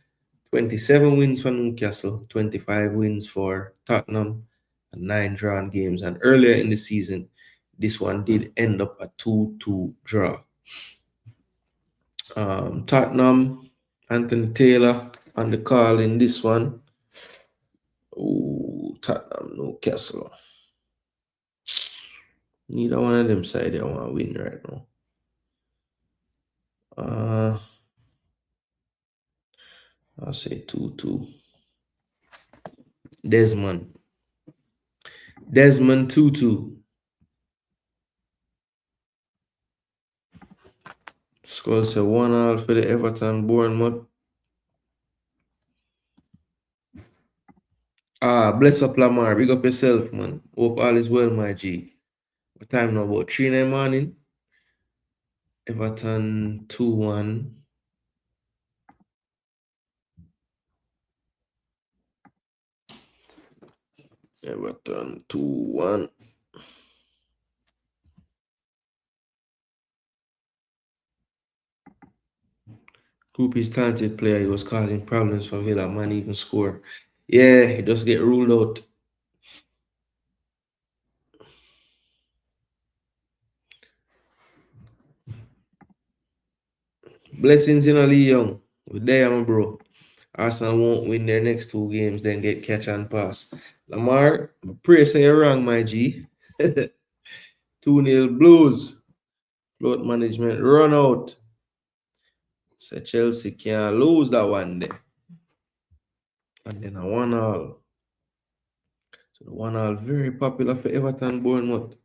27 wins for Newcastle, 25 wins for Tottenham, and 9 drawn games. And earlier in the season, this one did end up a 2-2 draw. Tottenham, Anthony Taylor on the call in this one. Oh, Tottenham, Newcastle. Neither one of them side they want to win right now. I'll say 2-2. Desmond 2-2. Score say 1-all for the Everton Bournemouth. Bless up Lamar. Big up yourself, man. Hope all is well, my G. What time now? About 3 in the morning. Everton 2-1. Everton 2-1. Groupie's talented player. He was causing problems for Villa. Man even score. Yeah, he does get ruled out. Blessings in Ali Young. We're there, my bro. Arsenal won't win their next 2 games, then get catch and pass. Lamar, pray say you're wrong, my G. 2-0 Blues. Float management run out. So Chelsea can't lose that one there. And then a 1-all. So the 1-all very popular for Everton Bournemouth.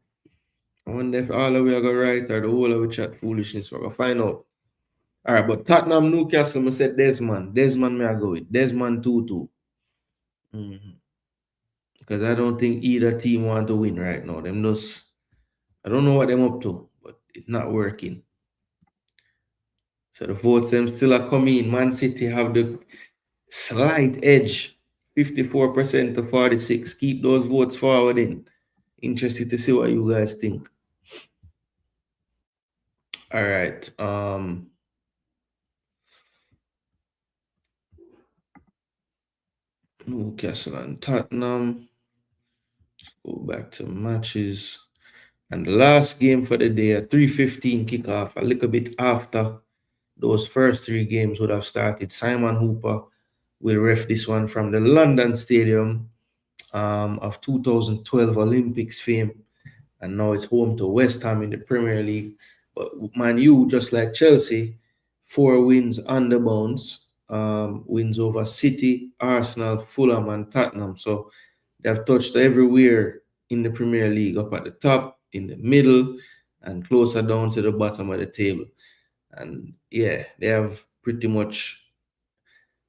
I wonder if all of we are going to write or the whole of we chat foolishness. We're going to find out. All right, but Tottenham Newcastle, I said Desmond. Desmond may I go with. Desmond 2-2. Because I don't think either team want to win right now. Them just, I don't know what them up to, but it's not working. So the votes them still are coming. Man City have the slight edge, 54% to 46. Keep those votes forward in. Interested to see what you guys think. All right. Newcastle and Tottenham. Let's go back to matches. And the last game for the day, a 3:15 kickoff, a little bit after those first 3 games would have started. Simon Hooper will ref this one from the London Stadium of 2012 Olympics fame, and now it's home to West Ham in the Premier League. But Man U, just like Chelsea, 4 wins on the bounce, wins over City, Arsenal, Fulham, and Tottenham. So they've touched everywhere in the Premier League, up at the top, in the middle, and closer down to the bottom of the table. And yeah, they have pretty much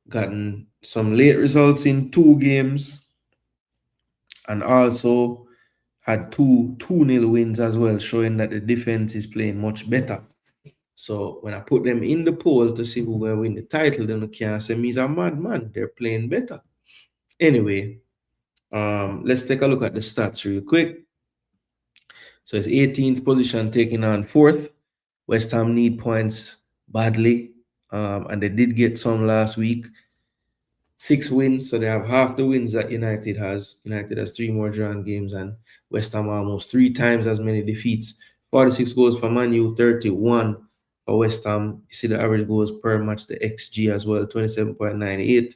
gotten some late results in 2 games, and also had two nil wins as well, showing that the defense is playing much better. So when I put them in the poll to see who will win the title, then I can't say me's a madman. They're playing better. Anyway, let's take a look at the stats real quick. So it's 18th position taking on 4th. West Ham need points badly, and they did get some last week. 6 wins, so they have half the wins that United has. United has 3 more drawn games, and West Ham almost 3 times as many defeats. 46 goals for Man U, 31 for West Ham. You see the average goals per match, the XG as well, 27.98.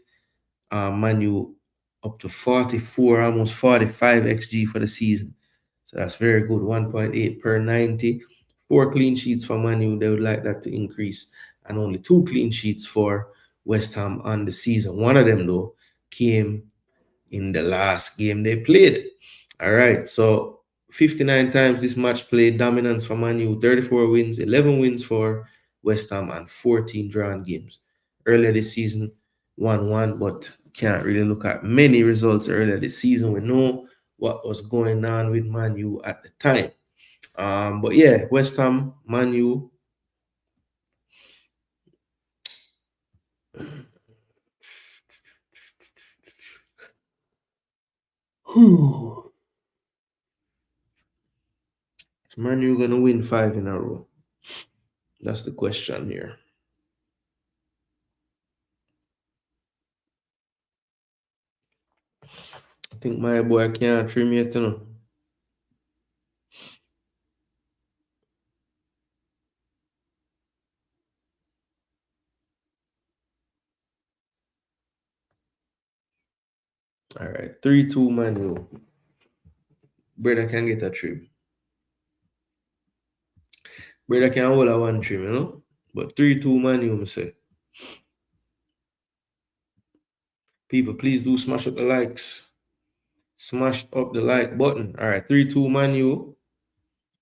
Man U up to 44, almost 45 XG for the season. So that's very good, 1.8 per 90. 4 clean sheets for Man U. They would like that to increase, and only 2 clean sheets for West Ham on the season. One of them, though, came in the last game they played. All right, so 59 times this match played, dominance for Man U, 34 wins, 11 wins for West Ham, and 14 drawn games. Earlier this season, 1-1, but can't really look at many results earlier this season. We know what was going on with Man U at the time. But yeah, West Ham, Man U. Is Man U gonna win 5 in a row? That's the question here. I think my boy can't trim yet, you know. All right, 3-2 Man U. Brother can get a trim. Brother can hold a 1 trim, you know. But 3-2 Man U, me say. People, please do smash up the likes. Smash up the like button. All right, 3-2 Man U.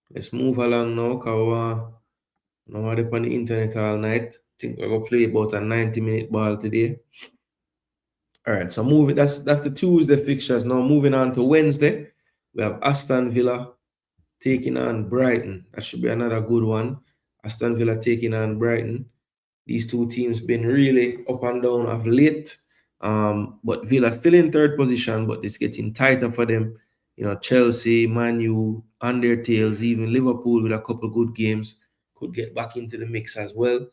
Let's move along now, because now I'm on the internet all night. I think we're gonna play about a 90-minute ball today. All right, so moving. That's the Tuesday fixtures. Now moving on to Wednesday, we have Aston Villa taking on Brighton. That should be another good one. Aston Villa taking on Brighton. These two teams been really up and down of late. But Villa still in 3rd position, but it's getting tighter for them. You know, Chelsea, Man U on their tails, even Liverpool with a couple good games could get back into the mix as well.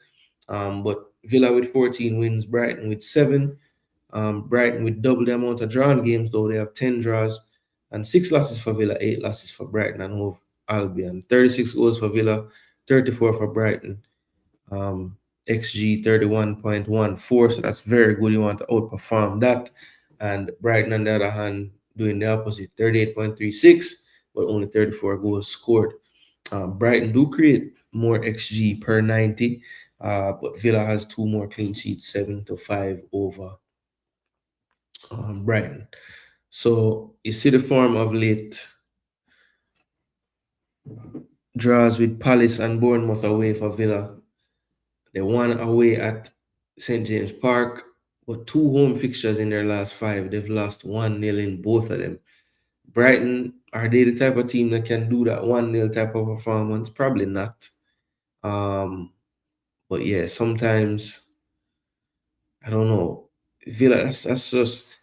But Villa with 14 wins, Brighton with 7. Brighton with double the amount of drawn games, though they have 10 draws and 6 losses for Villa, 8 losses for Brighton and Hove Albion. 36 goals for Villa, 34 for Brighton. XG 31.14, so that's very good. You want to outperform that. And Brighton, on the other hand, doing the opposite, 38.36, but only 34 goals scored. Brighton do create more XG per 90, but Villa has 2 more clean sheets, 7-5 over Brighton. So you see the form of late. Draws with Palace and Bournemouth away for Villa. They won away at St. James Park, but 2 home fixtures in their last 5. They've lost 1-0 in both of them. Brighton, are they the type of team that can do that 1-0 type of performance? Probably not. But yeah, sometimes, I don't know. Villa, that's just,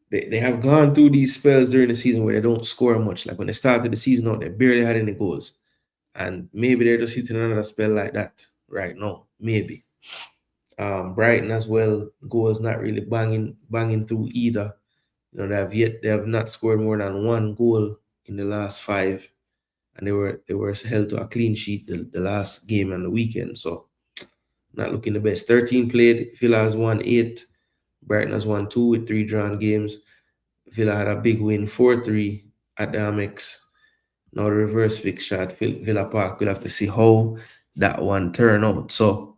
they have gone through these spells during the season where they don't score much. Like when they started the season out, they barely had any goals. And maybe they're just hitting another spell like that right now. Maybe. Brighton as well, goals not really banging through either. You know, they have not scored more than 1 goal in the last 5, and they were held to a clean sheet the last game and the weekend. So not looking the best. 13 played. Villa has won 8. Brighton has won 2 with 3 drawn games. Villa had a big win 4-3 at the Amex. Now the reverse fixture at Villa Park. We'll have to see how that one turn out. So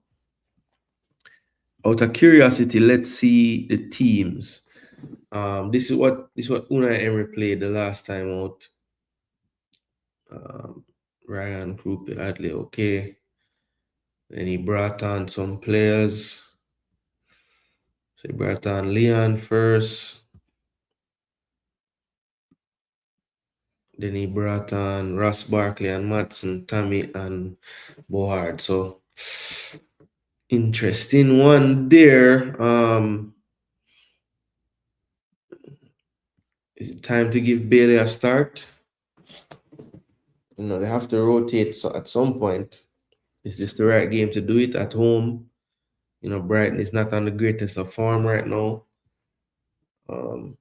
out of curiosity, let's see the teams. This is what Unai Emery played the last time out. Ryan Krupe Adley, okay. Then he brought on some players. So he brought on Leon first. Then he brought on Ross Barkley and Matson, Tammy and Bohard. So interesting one there. Is it time to give Bailey a start? They have to rotate so at some point. Is this the right game to do it at home? Brighton is not on the greatest of form right now. What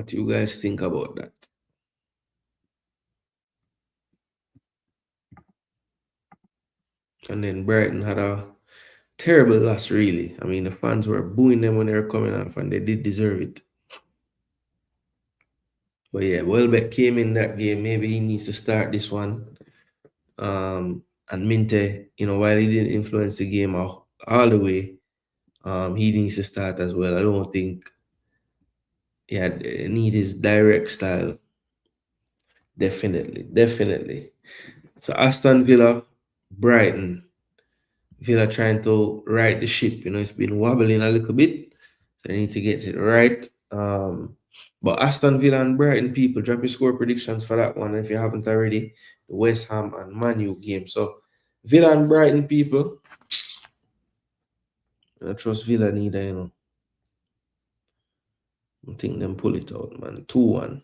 do you guys think about that? And then Brighton had a terrible loss, really. I mean, the fans were booing them when they were coming off, and they did deserve it. But yeah, Welbeck came in that game. Maybe he needs to start this one. And Minte, while he didn't influence the game all the way, he needs to start as well. I don't think need his direct style. Definitely. So Aston Villa, Brighton. Villa trying to right the ship. It's been wobbling a little bit. So they need to get it right. But Aston Villa and Brighton, people, drop your score predictions for that one if you haven't already. The West Ham and Man U game. So Villa and Brighton, people. I trust Villa neither, I think them pull it out, man. 2-1.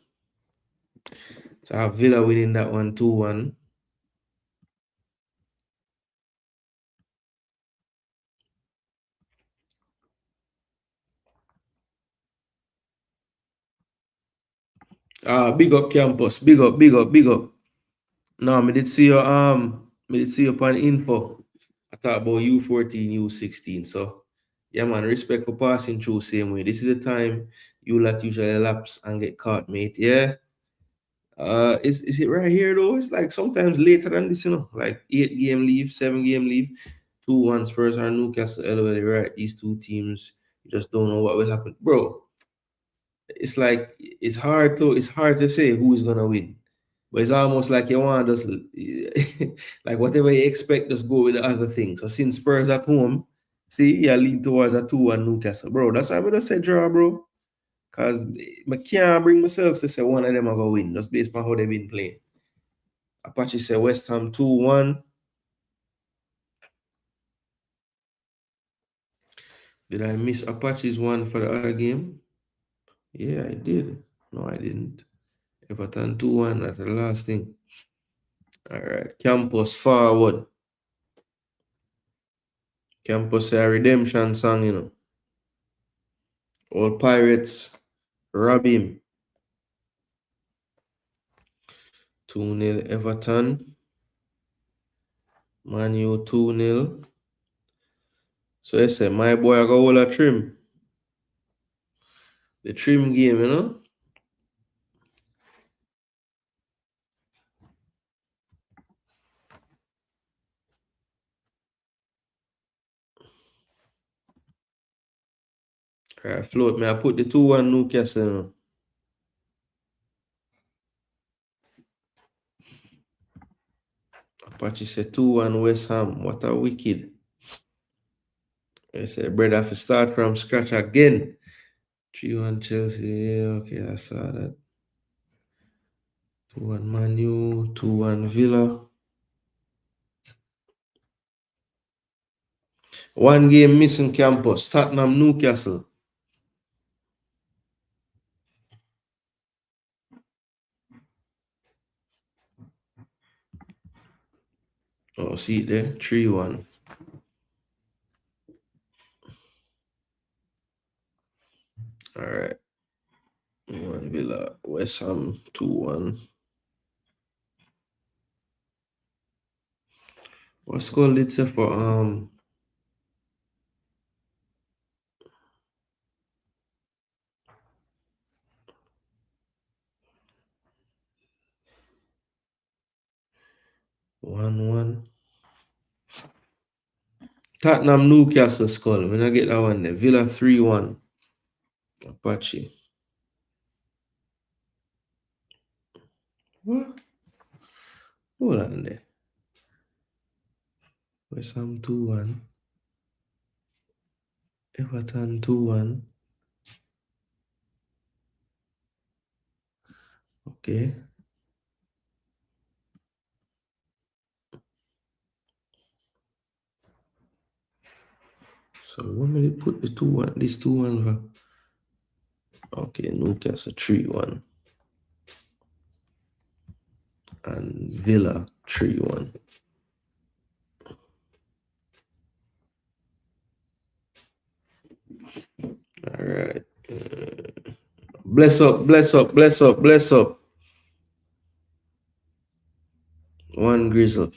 So I have Villa winning that one 2-1. Big up campus. Big up. No, me did see your upon info. I thought about U14, U16. So yeah, man, respect for passing through same way. This is the time you lot usually lapse and get caught, mate. Yeah. Is it right here though? It's like sometimes later than this, like 8-game leave, 7-game leave, 2-1 Spurs or Newcastle. LOL, right? These two teams, you just don't know what will happen, bro. It's like it's hard to say who is gonna win, but it's almost like you want to just like whatever you expect, just go with the other thing. So since Spurs at home, see, yeah, lean towards a 2-1 Newcastle, bro. That's why I'm gonna say draw, bro. Cause I can't bring myself to say one of them are gonna win just based on how they've been playing. Apache say West Ham 2-1. Did I miss Apache's one for the other game? Yeah, I did. No, I didn't. Everton 2-1 at the last thing. All right. Campus forward. Campus say a redemption song, All Pirates rob him. 2-0 Everton. Man U 2-0. So I say my boy I go hold a trim. The trim game, Alright, float me. I put the 2-1 Newcastle. Apache say 2-1 West Ham. What a wicked. I say brother have to start from scratch again. 3-1 Chelsea. Yeah, okay, I saw that. 2-1 Man U, 2-1 Villa. One game missing campus. Tottenham Newcastle. Oh, see it there? 3-1. Alright. 1 Villa. West Ham 2-1. What's called it say for 1-1. Tottenham Newcastle Skull. When I get that one there. Villa 3-1. Apache. What? Hold on there. West Ham 2-1. Everton 2-1. Okay. So when will it put the 2-1? This 2-1 for? Okay, Newcastle 3-1. And Villa 3-1. All right. Bless up, bless up, bless up, bless up. One Grizzle.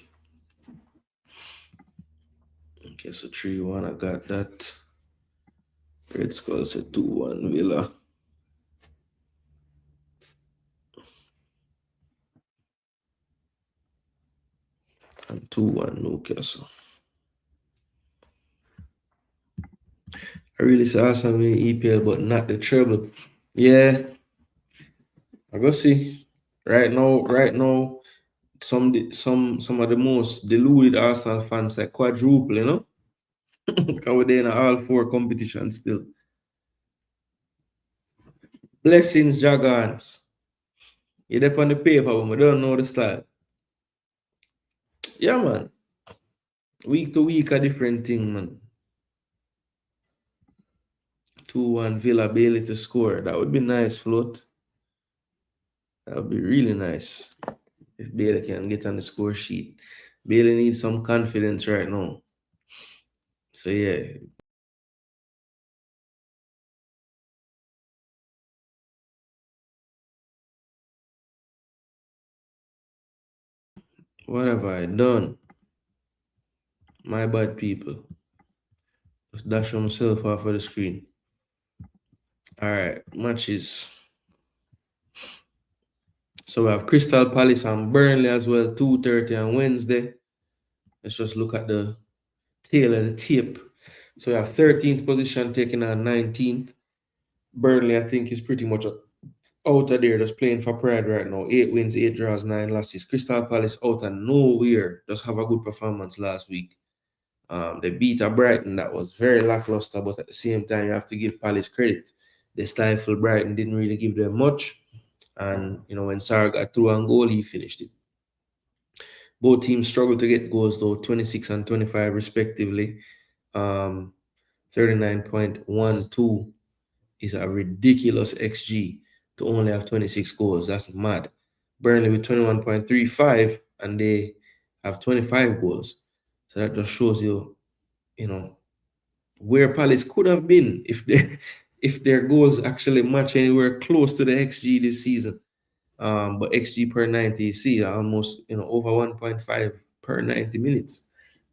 Okay, so 3-1. I got that. Red Skull said 2-1 Villa. And 2-1 Newcastle. I really saw some in EPL, but not the treble. Yeah. I go see. Right now, some of the most deluded Arsenal fans like quadruple, you know? Because we're there in all four competitions still. Blessings, Jagans. You're there on the paper, but we don't know the style. Yeah, man. Week to week, a different thing, man. 2-1 Villa Bailey to score. That would be nice, float. That would be really nice if Bailey can get on the score sheet. Bailey needs some confidence right now. So, yeah. What have I done? My bad, people. Just dash himself off of the screen. All right, matches. So we have Crystal Palace and Burnley as well, 2:30 on Wednesday. Let's just look at the tail of the tape. So we have 13th position taking on 19th. Burnley, I think, is pretty much out of there, just playing for pride right now. 8 wins, 8 draws, 9 losses. Crystal Palace out of nowhere. Just have a good performance last week. They beat a Brighton that was very lackluster, but at the same time, you have to give Palace credit. They stifled Brighton, didn't really give them much. And, when Sarr got through on goal, he finished it. Both teams struggled to get goals, though, 26 and 25 respectively. 39.12 is a ridiculous XG to only have 26 goals. That's mad. Burnley with 21.35, and they have 25 goals. So that just shows you, where Palace could have been if their goals actually match anywhere close to the XG this season. But XG per 90, see, almost over 1.5 per 90 minutes.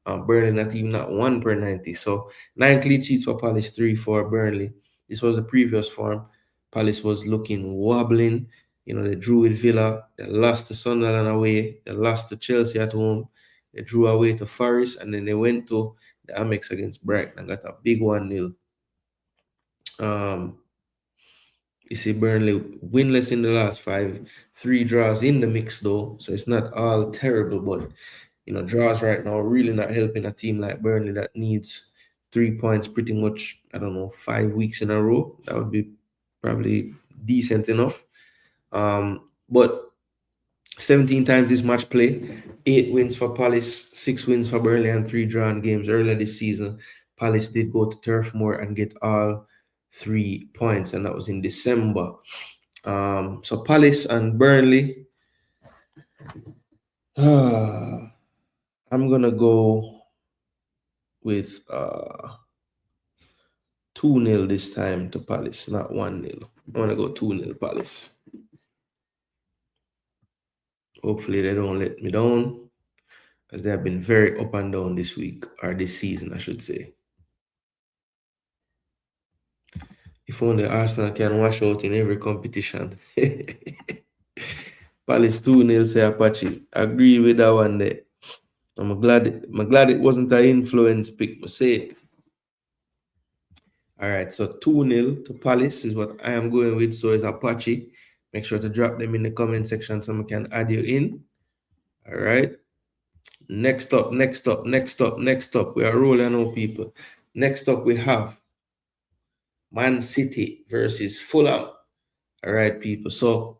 Burnley not even at 1 per 90. So 9 clean sheets for Palace, 3 for Burnley. This was the previous form. Palace was looking wobbling. They drew with Villa. They lost to Sunderland away. They lost to Chelsea at home. They drew away to Forest, and then they went to the Amex against Brighton and got a big 1-0. You see Burnley winless in the last 5, 3 draws in the mix though, so it's not all terrible, but draws right now really not helping a team like Burnley that needs 3 points pretty much, 5 weeks in a row. That would be probably decent enough. But 17 times this match play, 8 wins for Palace, 6 wins for Burnley, and 3 drawn games earlier this season. Palace did go to Turf Moor and get all 3 points, and that was in December. So Palace and Burnley. I'm gonna go with 2-0 this time to Palace, not 1-0. I want to go 2-0 Palace. Hopefully they don't let me down. as they have been very up and down this week, or this season, I should say. If only Arsenal can wash out in every competition. Palace 2-0, say Apache. Agree with that one there. I'm glad it wasn't an influence pick, but say it. All right, so 2-0 to Palace is what I am going with. So is Apache. Make sure to drop them in the comment section so I can add you in. All right. Next up. We are rolling on people. Next up, we have Man City versus Fulham. All right, people. So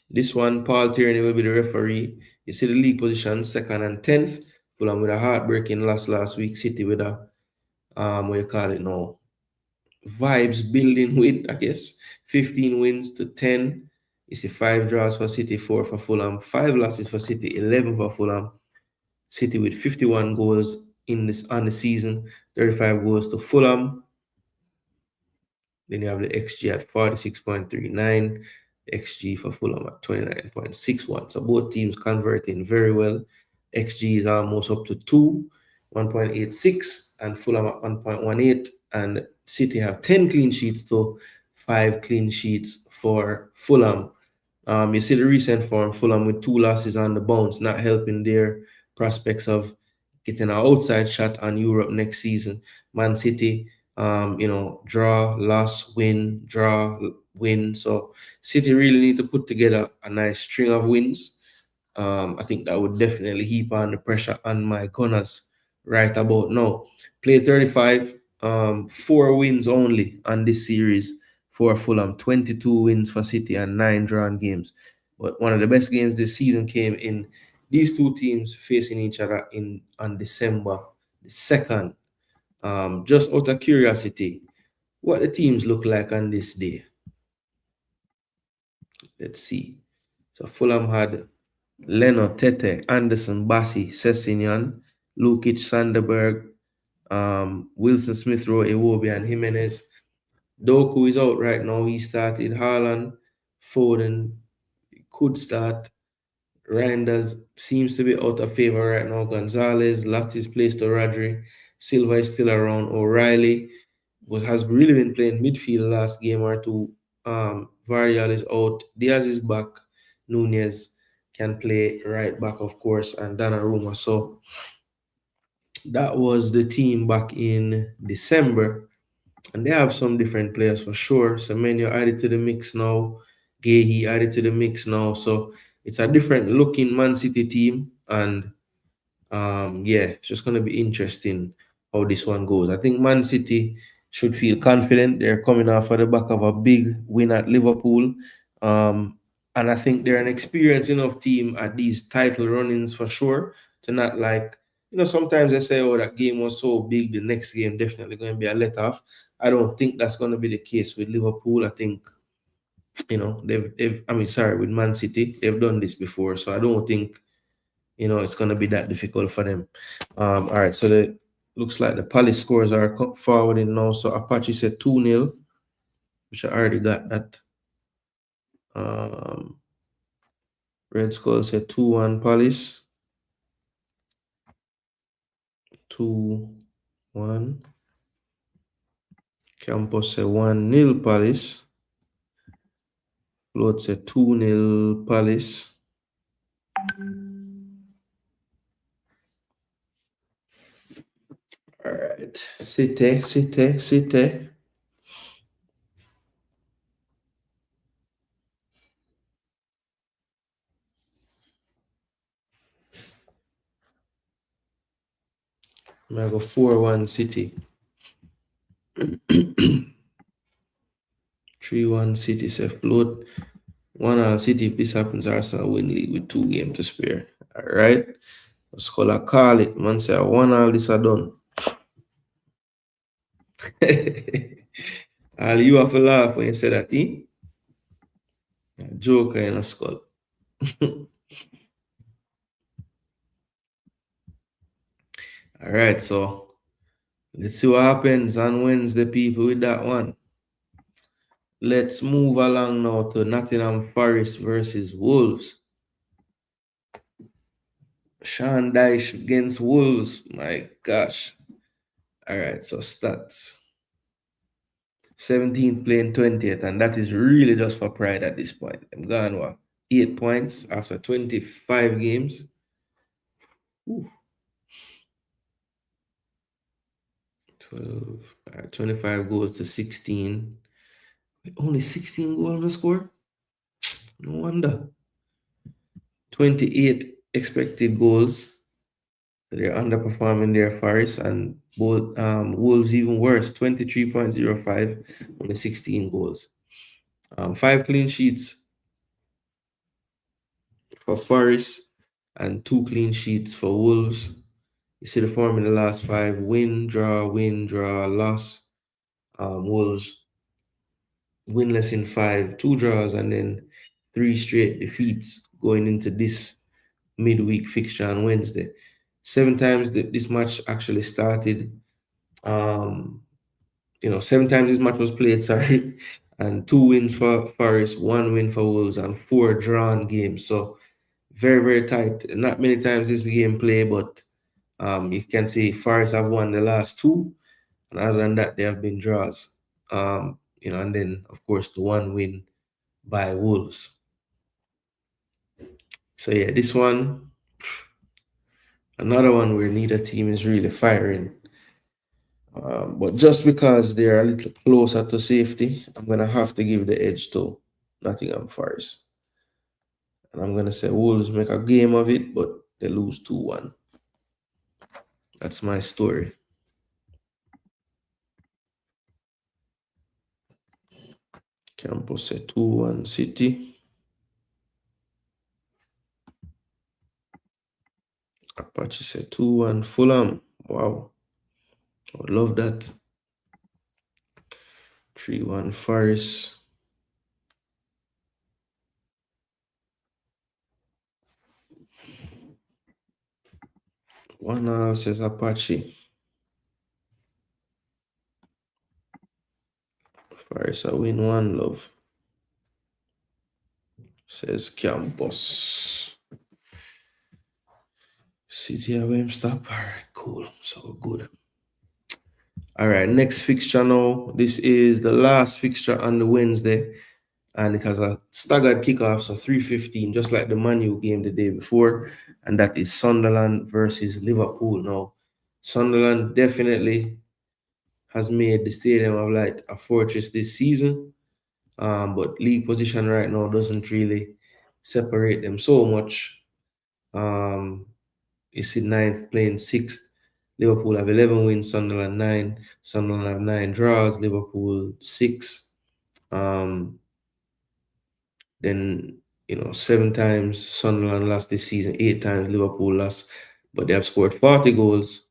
this one, Paul Tierney will be the referee. You see the league position, 2nd and 10th. Fulham with a heartbreaking loss last week. City with a what you call it now, vibes building win, I guess. 15 wins to 10. You see 5 draws for City, 4 for Fulham, 5 losses for City, 11 for Fulham. City with 51 goals on the season, 35 goals to Fulham. Then you have the XG at 46.39, the XG for Fulham at 29.61. So both teams converting very well. XG is almost up to 2, 1.86, and Fulham at 1.18. And City have 10 clean sheets to 5 clean sheets for Fulham. You see the recent form, Fulham with 2 losses on the bounce, not helping their prospects of getting an outside shot on Europe next season. Man City, draw, loss, win, draw, win. So City really need to put together a nice string of wins. I think that would definitely heap on the pressure on my Gunners right about now. Play 35, 4 wins only on this series for Fulham, 22 wins for City and 9 drawn games. But one of the best games this season came in these two teams facing each other on December the 2nd. Just out of curiosity, what the teams look like on this day. Let's see. So Fulham had Leno, Tete, Anderson, Bassi, Sessegnon, Lukic, Sanderberg, Wilson, Smith Rowe, Iwobi, and Jimenez. Doku is out right now. He started. Haaland, Foden could start. Reinders seems to be out of favor right now. Gonzalez lost his place to Rodri. Silva is still around. O'Reilly has really been playing midfield last game or two. Varial is out. Diaz is back. Nunez can play right back, of course, and Donnarumma. So that was the team back in December. And they have some different players for sure. Semenyo added to the mix now. Gehi added to the mix now. So it's a different looking Man City team. And it's just going to be interesting how this one goes. I think Man City should feel confident. They're coming off of the back of a big win at Liverpool. And I think they're an experienced enough team at these title run-ins for sure to not sometimes they say, oh, that game was so big, the next game definitely going to be a let-off. I don't think that's going to be the case with Liverpool. I think, with Man City, they've done this before. So I don't think, it's going to be that difficult for them. All right, so looks like the Palace scores are forwarding now. So Apache said 2-0, which I already got that. Red Skull said 2-1 Palace. 2-1. Campos said 1-0 Palace. Float said 2-0 Palace. All right. City. I'm going to go 4-1 City. 3-1 City said float. 1-0 City. If this happens, Arsenal win league with 2 games to spare. All right. Scholar call it. Man say 1-0 this are done. All you have to laugh when you say that, eh? Joker in a skull. All right, so let's see what happens on Wednesday, people, with that one. Let's move along now to Nottingham Forest versus Wolves. Sean Dyche against Wolves. My gosh. All right, so stats. 17th playing 20th, and that is really just for pride at this point. I'm gone what? 8 points after 25 games. Ooh. 12, 25 goals to 16. Only 16 goals on the score? No wonder. 28 expected goals. So they're underperforming their Forest, and both Wolves even worse, 23.05, only 16 goals. 5 clean sheets for Forest and 2 clean sheets for Wolves. You see the form in the last 5: win, draw, loss. Wolves winless in 5, 2 draws, and then 3 straight defeats going into this midweek fixture on Wednesday. 7 times this match actually started. 7 times this match was played, sorry, and 2 wins for Forest, 1 win for Wolves, and 4 drawn games. So very, very tight. Not many times this game play, but you can see Forest have won the last 2, and other than that, they have been draws. And then of course the 1 win by Wolves. So yeah, this one, another one where neither team is really firing. But just because they're a little closer to safety, I'm going to have to give the edge to Nottingham Forest. And I'm going to say Wolves make a game of it, but they lose 2-1. That's my story. Campos say 2-1 City. Apache say 2-1 Fulham. Wow. I would love that. 3-1 Forest. 1-0 says Apache. Forest a win 1, love. Says Campos. City away stop. All right, cool. So good. All right, next fixture now. This is the last fixture on the Wednesday, and it has a staggered kickoff, so 3:15, just like the Man U game the day before, and that is Sunderland versus Liverpool. Now, Sunderland definitely has made the Stadium of Light a fortress this season, but league position right now doesn't really separate them so much. It's in 9th playing 6th. Liverpool have 11 wins, Sunderland 9. Sunderland have 9 draws, Liverpool 6. Then 7 times Sunderland lost this season, 8 times Liverpool lost, but they have scored 40 goals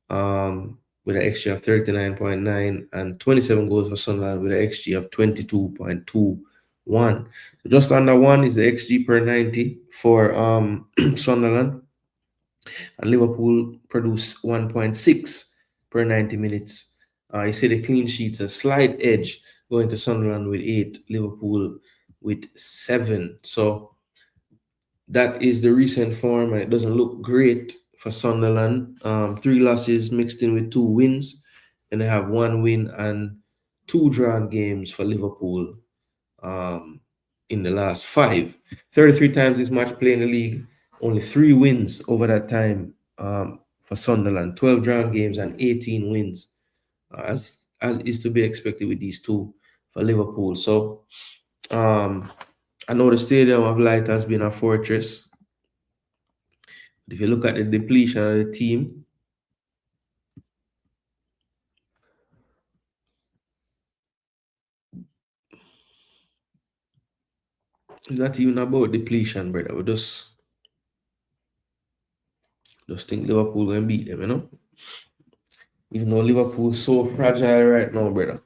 with an XG of 39.9 and 27 goals for Sunderland with an XG of 22.21. So just under 1 is the XG per 90 for Sunderland. And Liverpool produce 1.6 per 90 minutes. You see the clean sheets, a slight edge going to Sunderland with 8, Liverpool with 7. So that is the recent form, and it doesn't look great for Sunderland. 3 losses mixed in with 2 wins, and they have 1 win and 2 drawn games for Liverpool in the last 5. 33 times this match play in the league, only 3 wins over that time for Sunderland, 12 drawn games and 18 wins, as is to be expected with these 2 for Liverpool. So I know the Stadium of Light has been a fortress. If you look at the depletion of the team, it's not even about depletion, brother. We just think Liverpool will beat them, Even though Liverpool's so fragile right now, brother.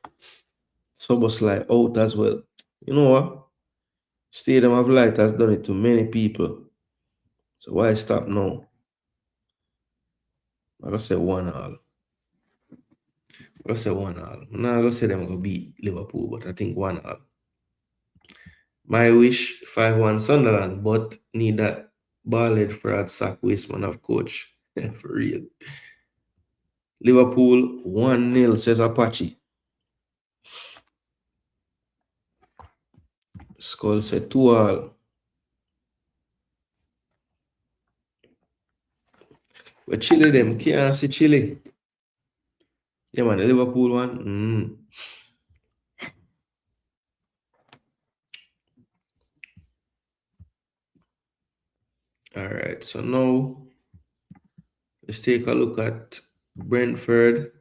Soboslai out as well. You know what? Stadium of Light has done it to many people. So why stop now? I'm gonna say 1-1. I'm gonna say 1-1. I'm not gonna say them gonna beat Liverpool, but I think 1-1. My wish 5-1 Sunderland, but need that Ballhead fraud sack waste man of coach. For real. Liverpool 1-0, says Apache. Skull said 2-all. But Chile them, can't see Chile. Yeah man, the Liverpool one. Alright, so now let's take a look at Brentford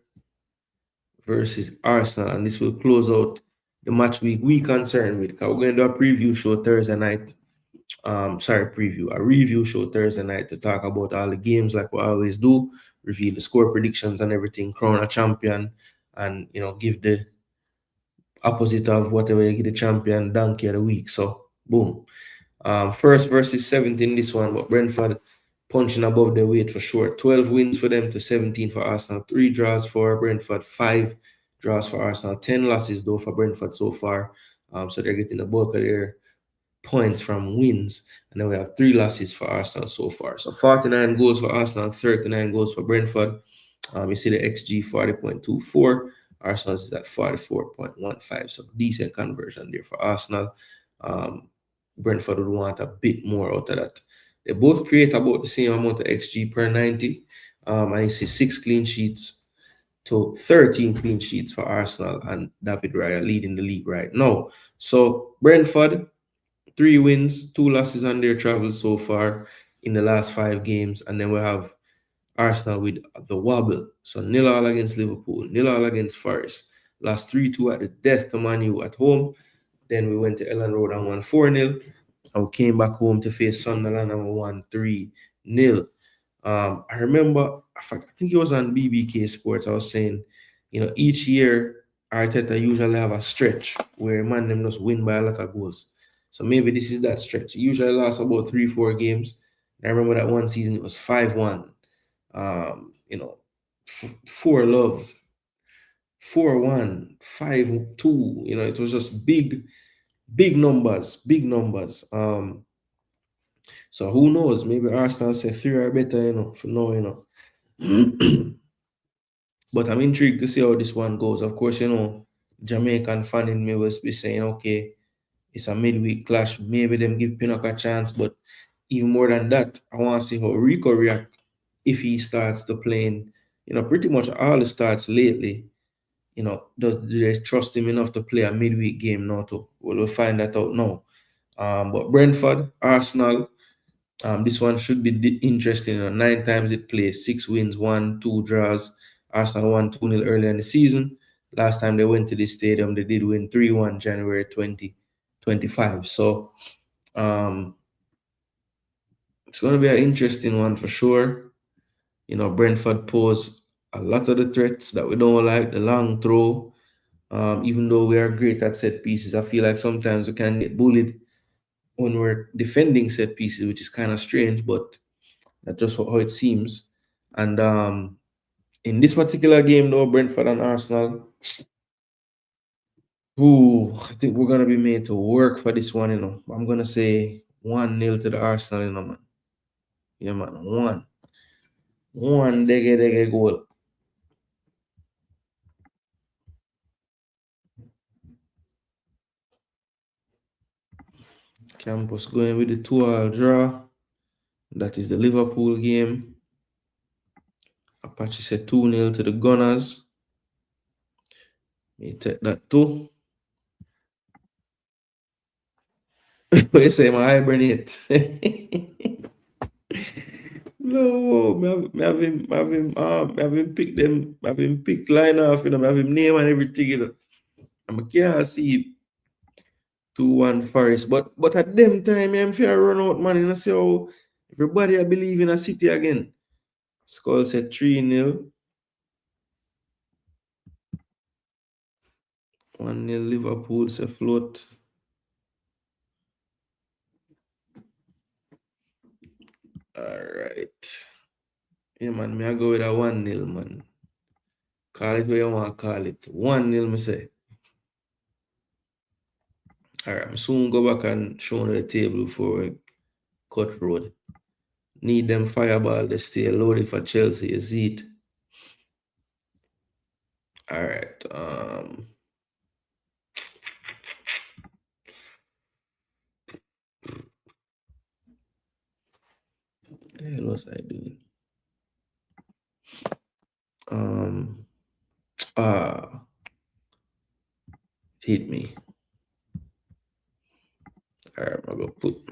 versus Arsenal, and this will close out the match we concerned with. Because we're going to do a preview show Thursday night. A review show Thursday night to talk about all the games like we always do, reveal the score predictions and everything, crown a champion, and give the opposite of whatever you give the champion donkey of the week. So boom. First versus 17 this one, but Brentford punching above their weight for sure. 12 wins for them to 17 for Arsenal. 3 draws for Brentford, 5 draws for Arsenal. 10 losses though for Brentford so far. So they're getting the bulk of their points from wins. And then we have 3 losses for Arsenal so far. So 49 goals for Arsenal, 39 goals for Brentford. You see the XG 40.24. Arsenal is at 44.15. So decent conversion there for Arsenal. Brentford would want a bit more out of that. They both create about the same amount of XG per 90. And you see 6 clean sheets to 13 clean sheets for Arsenal, and David Raya leading the league right now. So Brentford, 3 wins, 2 losses on their travel so far in the last 5 games. And then we have Arsenal with the wobble. So 0-0 against Liverpool, 0-0 against Forest. Last 3-2 at the death to Man U at home. Then we went to Ellen Road and won 4-0. And we came back home to face Sunderland and we won 3-0. I remember, I think it was on BBK Sports, I was saying, each year Arteta usually have a stretch where man them just win by a lot of goals. So maybe this is that stretch. It usually lasts about 3-4 games. I remember that one season it was 5-1. 4-love, 4-1, 5-2. It was just big numbers, big numbers. So who knows? Maybe Arsenal say 3 are better, for now, But I'm intrigued to see how this one goes. Of course, Jamaican fan in me will be saying, okay, it's a midweek clash. Maybe them give Pinnock a chance, but even more than that, I want to see how Rico react if he starts to playing, pretty much all the starts lately. Do they trust him enough to play a midweek game now? We'll find that out now. But Brentford, Arsenal, this one should be interesting. 9 times it plays, 6 wins, 1, 2 draws. Arsenal won 2-0 earlier in the season. Last time they went to the stadium, they did win 3-1 January 2025. So it's going to be an interesting one for sure. Brentford pose a lot of the threats that we don't like, the long throw. Even though we are great at set pieces, I feel like sometimes we can get bullied when we're defending set pieces, which is kind of strange, but that's just how it seems. And in this particular game, though, Brentford and Arsenal, I think we're going to be made to work for this one, I'm going to say 1-0 to the Arsenal, man. Yeah, man, 1. 1 dege goal. Campus going with the 2-all draw. That is the Liverpool game. Apache said 2-0 to the Gunners. Me take that too. But you say my hibernate. No, me have him pick them, have him pick line off, me have him name and everything, And I can't see 2-1 Forest. But at them time, I'm fear run out, man, and I see how everybody I believe in a city again. Skull said 3-0. 1-0 Liverpool, say float. Alright. Yeah, man, I go with a 1-0, man. Call it where you want to call it. 1-0, me say. Alright, I'm soon go back and show on the table before we cut road. Need them fireball. They stay loaded for Chelsea. You see it. All right. What the hell was I doing? Ah, hit me. All right, I'm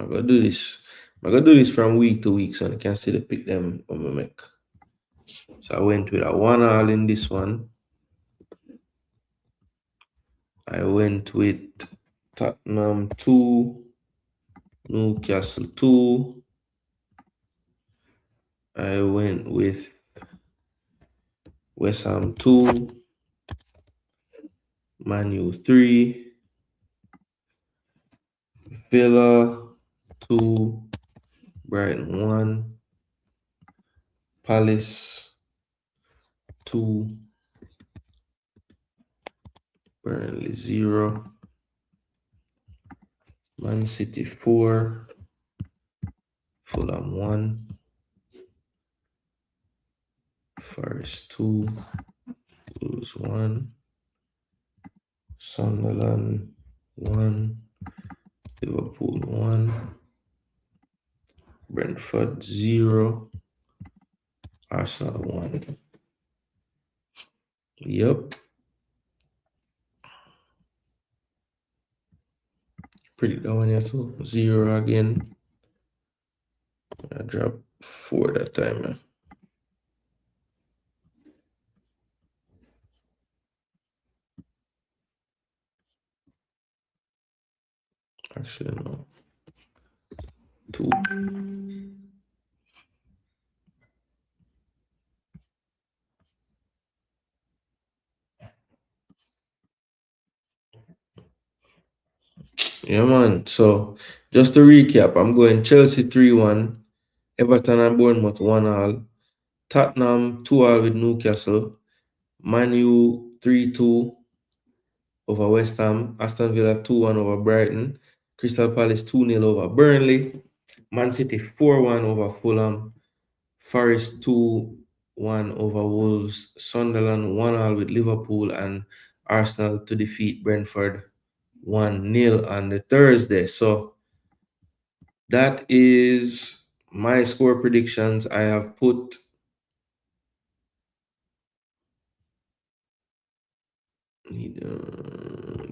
gonna do this. I'm gonna do this from week to week so I can see the pick them on my make. So I went with a 1-all in this one. I went with Tottenham 2, Newcastle 2. I went with West Ham 2, Man U 3, Villa 2, Brighton 1, Palace 2, Burnley 0, Man City 4, Fulham 1, Forest 2, Wolves 1, Sunderland 1, Liverpool 1, Brentford 0, Arsenal 1. Yep. Pretty down here too. 0 again. I dropped 4 that time, man. Actually, no. 2. Yeah, man. So, just to recap, I'm going Chelsea 3-1, Everton and Bournemouth 1-all, Tottenham 2-all with Newcastle, Man U 3-2 over West Ham, Aston Villa 2-1 over Brighton, Crystal Palace 2-0 over Burnley, Man City 4-1 over Fulham, Forest 2-1 over Wolves, Sunderland 1-all with Liverpool, and Arsenal to defeat Brentford 1-0 on the Thursday. So that is my score predictions. I have put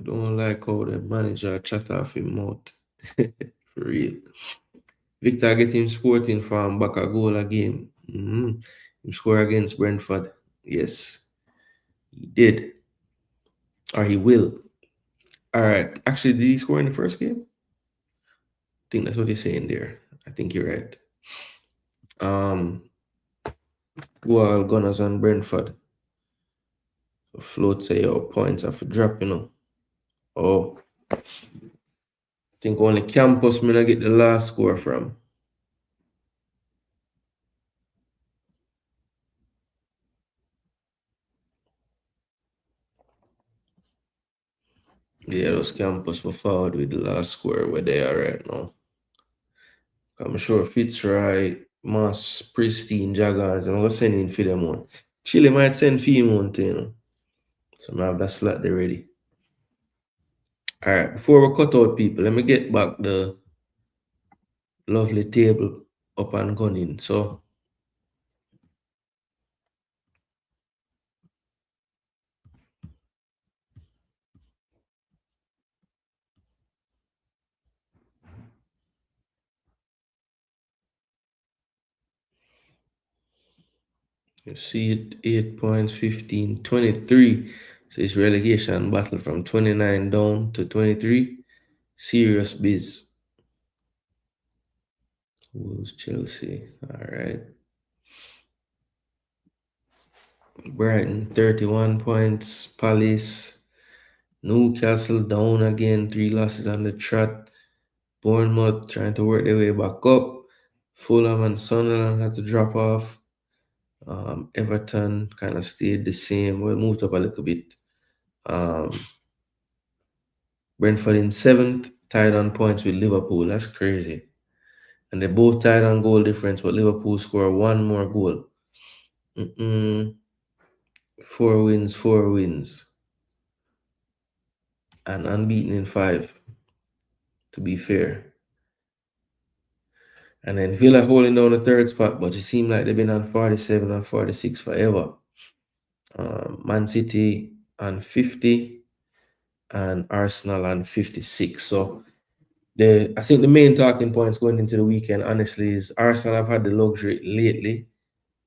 don't like how the manager chat off him mouth. For real. Victor get him sporting from back a goal a game. He score against Brentford. Yes, he did. Or he will. All right. Actually, did he score in the first game? I think that's what he's saying there. I think you're right. Well, Gunners on Brentford. Float say your points have to drop, you know. Oh. I think only Campus may not get the last score from. Yeah, those Campus were forward with the last score where they are right now. I'm sure Fitzroy, Moss, Pristine, Jaggers, I'm going to send in for them one. Chile might send for him one thing, you know. So I have that slot there ready. All right, before we cut out people, let me get back the lovely table up and running. So you see it 8 points, 15, 23. So it's relegation battle from 29 down to 23. Serious biz. Wolves, Chelsea. All right. Brighton, 31 points. Palace. Newcastle down again. 3 losses on the trot. Bournemouth trying to work their way back up. Fulham and Sunderland had to drop off. Everton kind of stayed the same. Well, moved up a little bit. Brentford in 7th, tied on points with Liverpool. That's crazy. And they both tied on goal difference, but Liverpool score one more goal. 4 wins, 4 wins. And unbeaten in 5, to be fair. And then Villa holding down the third spot, but it seemed like they've been on 47 and 46 forever. Man City on 50 and Arsenal on 56. So I think the main talking points going into the weekend, honestly, is Arsenal have had the luxury lately.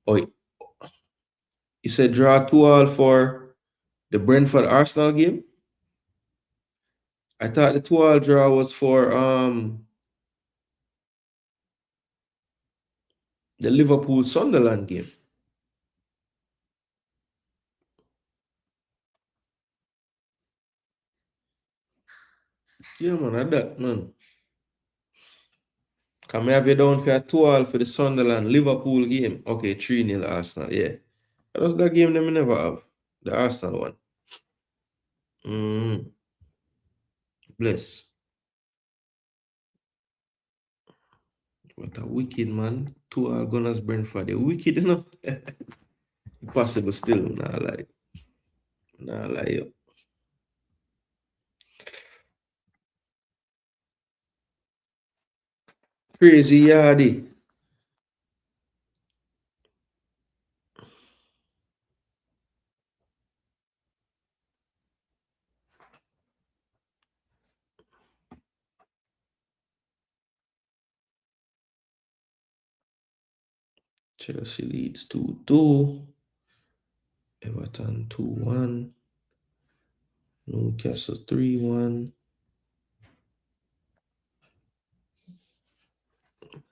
Oh, you said draw 2-2 for the Brentford Arsenal game? I thought the 2-2 draw was for the Liverpool Sunderland game. Yeah, man, I that, man. Can I have you down for a 2-2 for the Sunderland Liverpool game? Okay, 3-0 Arsenal, yeah. That's the game that we never have. The Arsenal one. Bless. What a wicked man. 2-2 Gunners Brentford. They wicked enough. Impossible still, nah lie. Nah lie. Crazy yardy. Chelsea leads 2-2. Everton 2-1. Newcastle 3-1.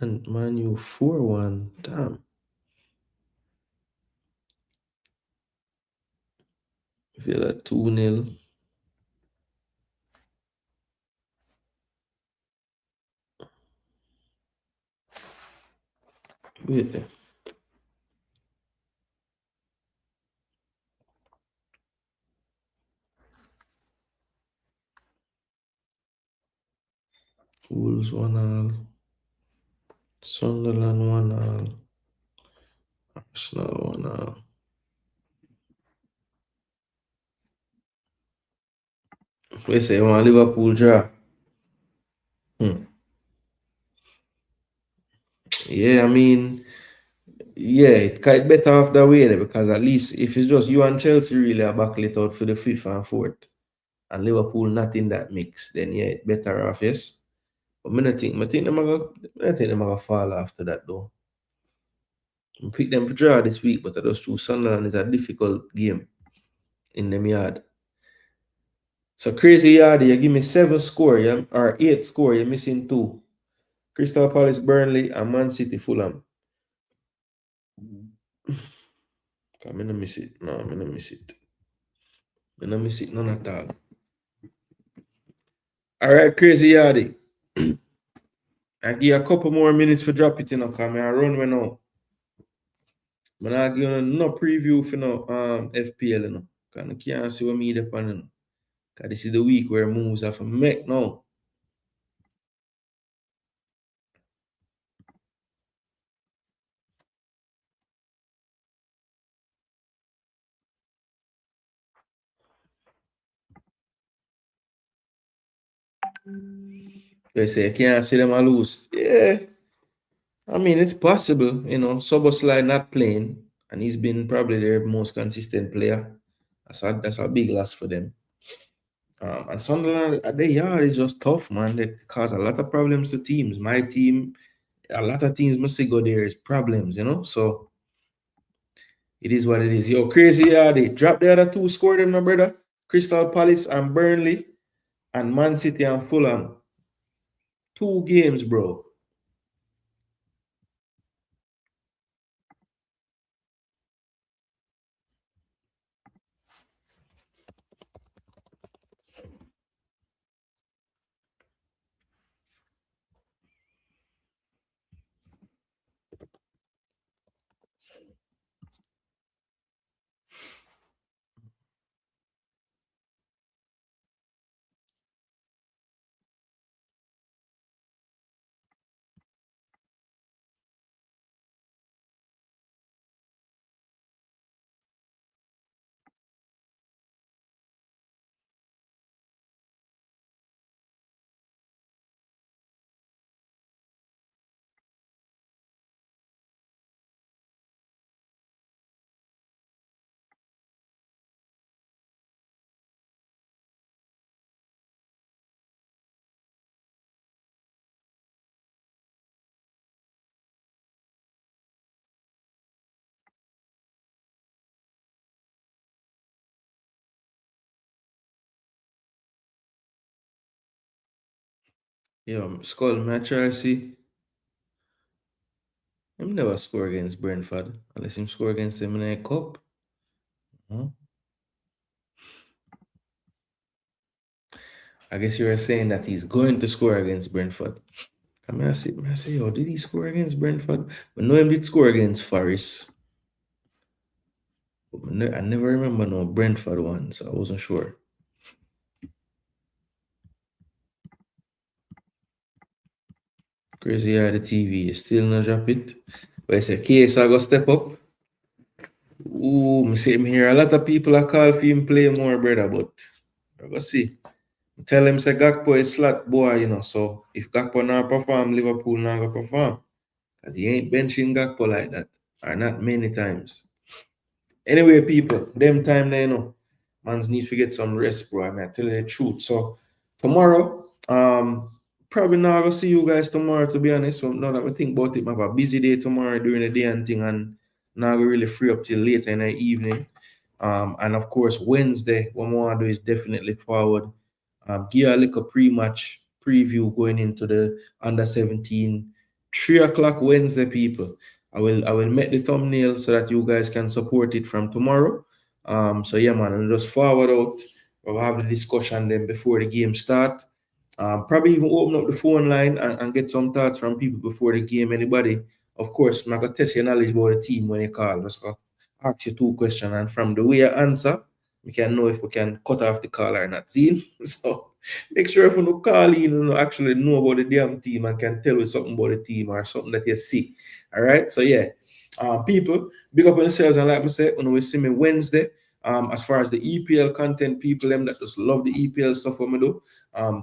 And Man U 4-1. Damn. Villa 2-0. Wait there. Wolves 1-0. Sunderland 1-0. Arsenal 1-0. We say you want Liverpool draw. Yeah, I mean, yeah, it kind better off that way there, because at least if it's just you and Chelsea really are battling it out for the fifth and fourth, and Liverpool not in that mix, then yeah, it better off, yes. But I think them are gonna fall after that though. I pick them to draw this week, but I just choose Sunderland is a difficult game in them yard. So crazy yard, you give me 7 score, or 8 score, you're missing 2. Crystal Palace, Burnley, and Man City, Fulham. I'm gonna miss it. No, I'm gonna miss it. I'm gonna miss it none at all. All right, crazy yardy. I give you a couple more minutes for drop it, because I run right now. But I give you no preview for no FPL, Because I can't see what me depend. Because this is the week where moves have to make now. They say you can't see them a lose. Yeah. I mean, it's possible, Soboslai not playing, and he's been probably their most consistent player. That's a big loss for them. And Sunderland at the yard is just tough, man. They cause a lot of problems to teams. My team, a lot of teams must go there is problems, So it is what it is. Yo, crazy yardy. Drop the other 2, score them, my brother. Crystal Palace and Burnley, and Man City and Fulham. 2 games, bro. Yeah, Skull match I see. Him never score against Brentford unless him score against them in a cup. Huh? I guess you were saying that he's going to score against Brentford. I say, yo, did he score against Brentford? But no, him did score against Forest. But I never remember no Brentford one, so I wasn't sure. Crazy how the TV is still not drop it. But it's a case I go step up. Ooh, me hear a lot of people are call for him play more, brother, but I go see. Tell him say Gakpo is slot boy, you know. So if Gakpo not perform, Liverpool not gonna perform. Because he ain't benching Gakpo like that. Or not many times. Anyway, people, them time they know. Man's need to get some rest, bro. I mean, I tell you the truth. So tomorrow, probably not gonna see you guys tomorrow, to be honest. So now that we think about it, I have a busy day tomorrow during the day and thing, and now we really free up till later in the evening. And of course, Wednesday, what we want to do is definitely forward. Give a little pre-match preview going into the under 17 3 o'clock Wednesday, people. I will make the thumbnail so that you guys can support it from tomorrow. So yeah, man, and just forward out. We'll have the discussion then before the game start. Probably even open up the phone line and get some thoughts from people before the game. Anybody, of course, I'm gonna test your knowledge about the team when you call. Just gonna ask you 2 questions, and from the way you answer, we can know if we can cut off the call or not. See? So make sure if you call in and you actually know about the damn team and can tell you something about the team or something that you see. All right. So yeah, people, big up on yourselves, and like I said, when we see me Wednesday. As far as the EPL content, people them that just love the EPL stuff, what we do.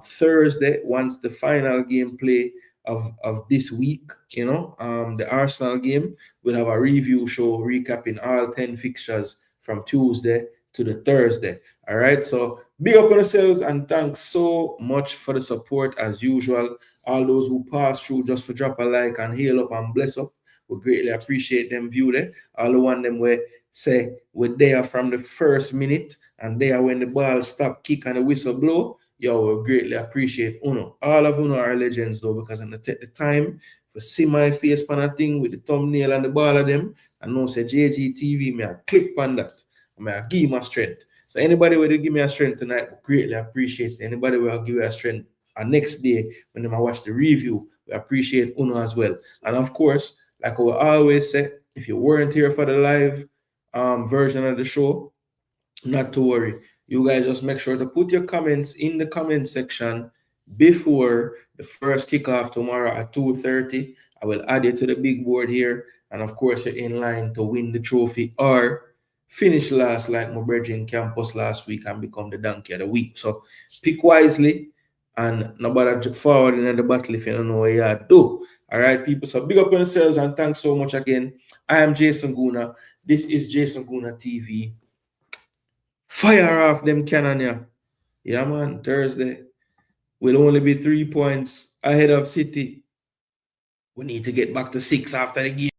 Thursday, once the final gameplay of this week, the Arsenal game, we'll have a review show recapping all 10 fixtures from Tuesday to the Thursday. All right. So big up on yourselves and thanks so much for the support as usual. All those who pass through just for drop a like and hail up and bless up. We greatly appreciate them view there. All the one them where say we're there from the first minute and there when the ball stop kick and the whistle blow. Yo, we greatly appreciate Uno. All of Uno are legends though, because I'm gonna take the time to see my face on a thing with the thumbnail and the ball of them. And now say JGTV, me I click on that. I give my strength. So anybody will give me a strength tonight, we greatly appreciate it. Anybody will give you a strength next day when I watch the review, we appreciate Uno as well. And of course, like I always say, if you weren't here for the live version of the show, not to worry. You guys just make sure to put your comments in the comment section before the first kickoff tomorrow at 2:30. I will add you to the big board here. And of course, you're in line to win the trophy or finish last like my brethren campus last week and become the donkey of the week. So pick wisely and nobody forward in the battle if you don't know what you do. All right, people. So big up on yourselves and thanks so much again. I am Jason Gooner. This is Jason Gooner TV. Fire off them cannon, yeah. Yeah, man. Thursday will only be 3 points ahead of City. We need to get back to 6 after the game.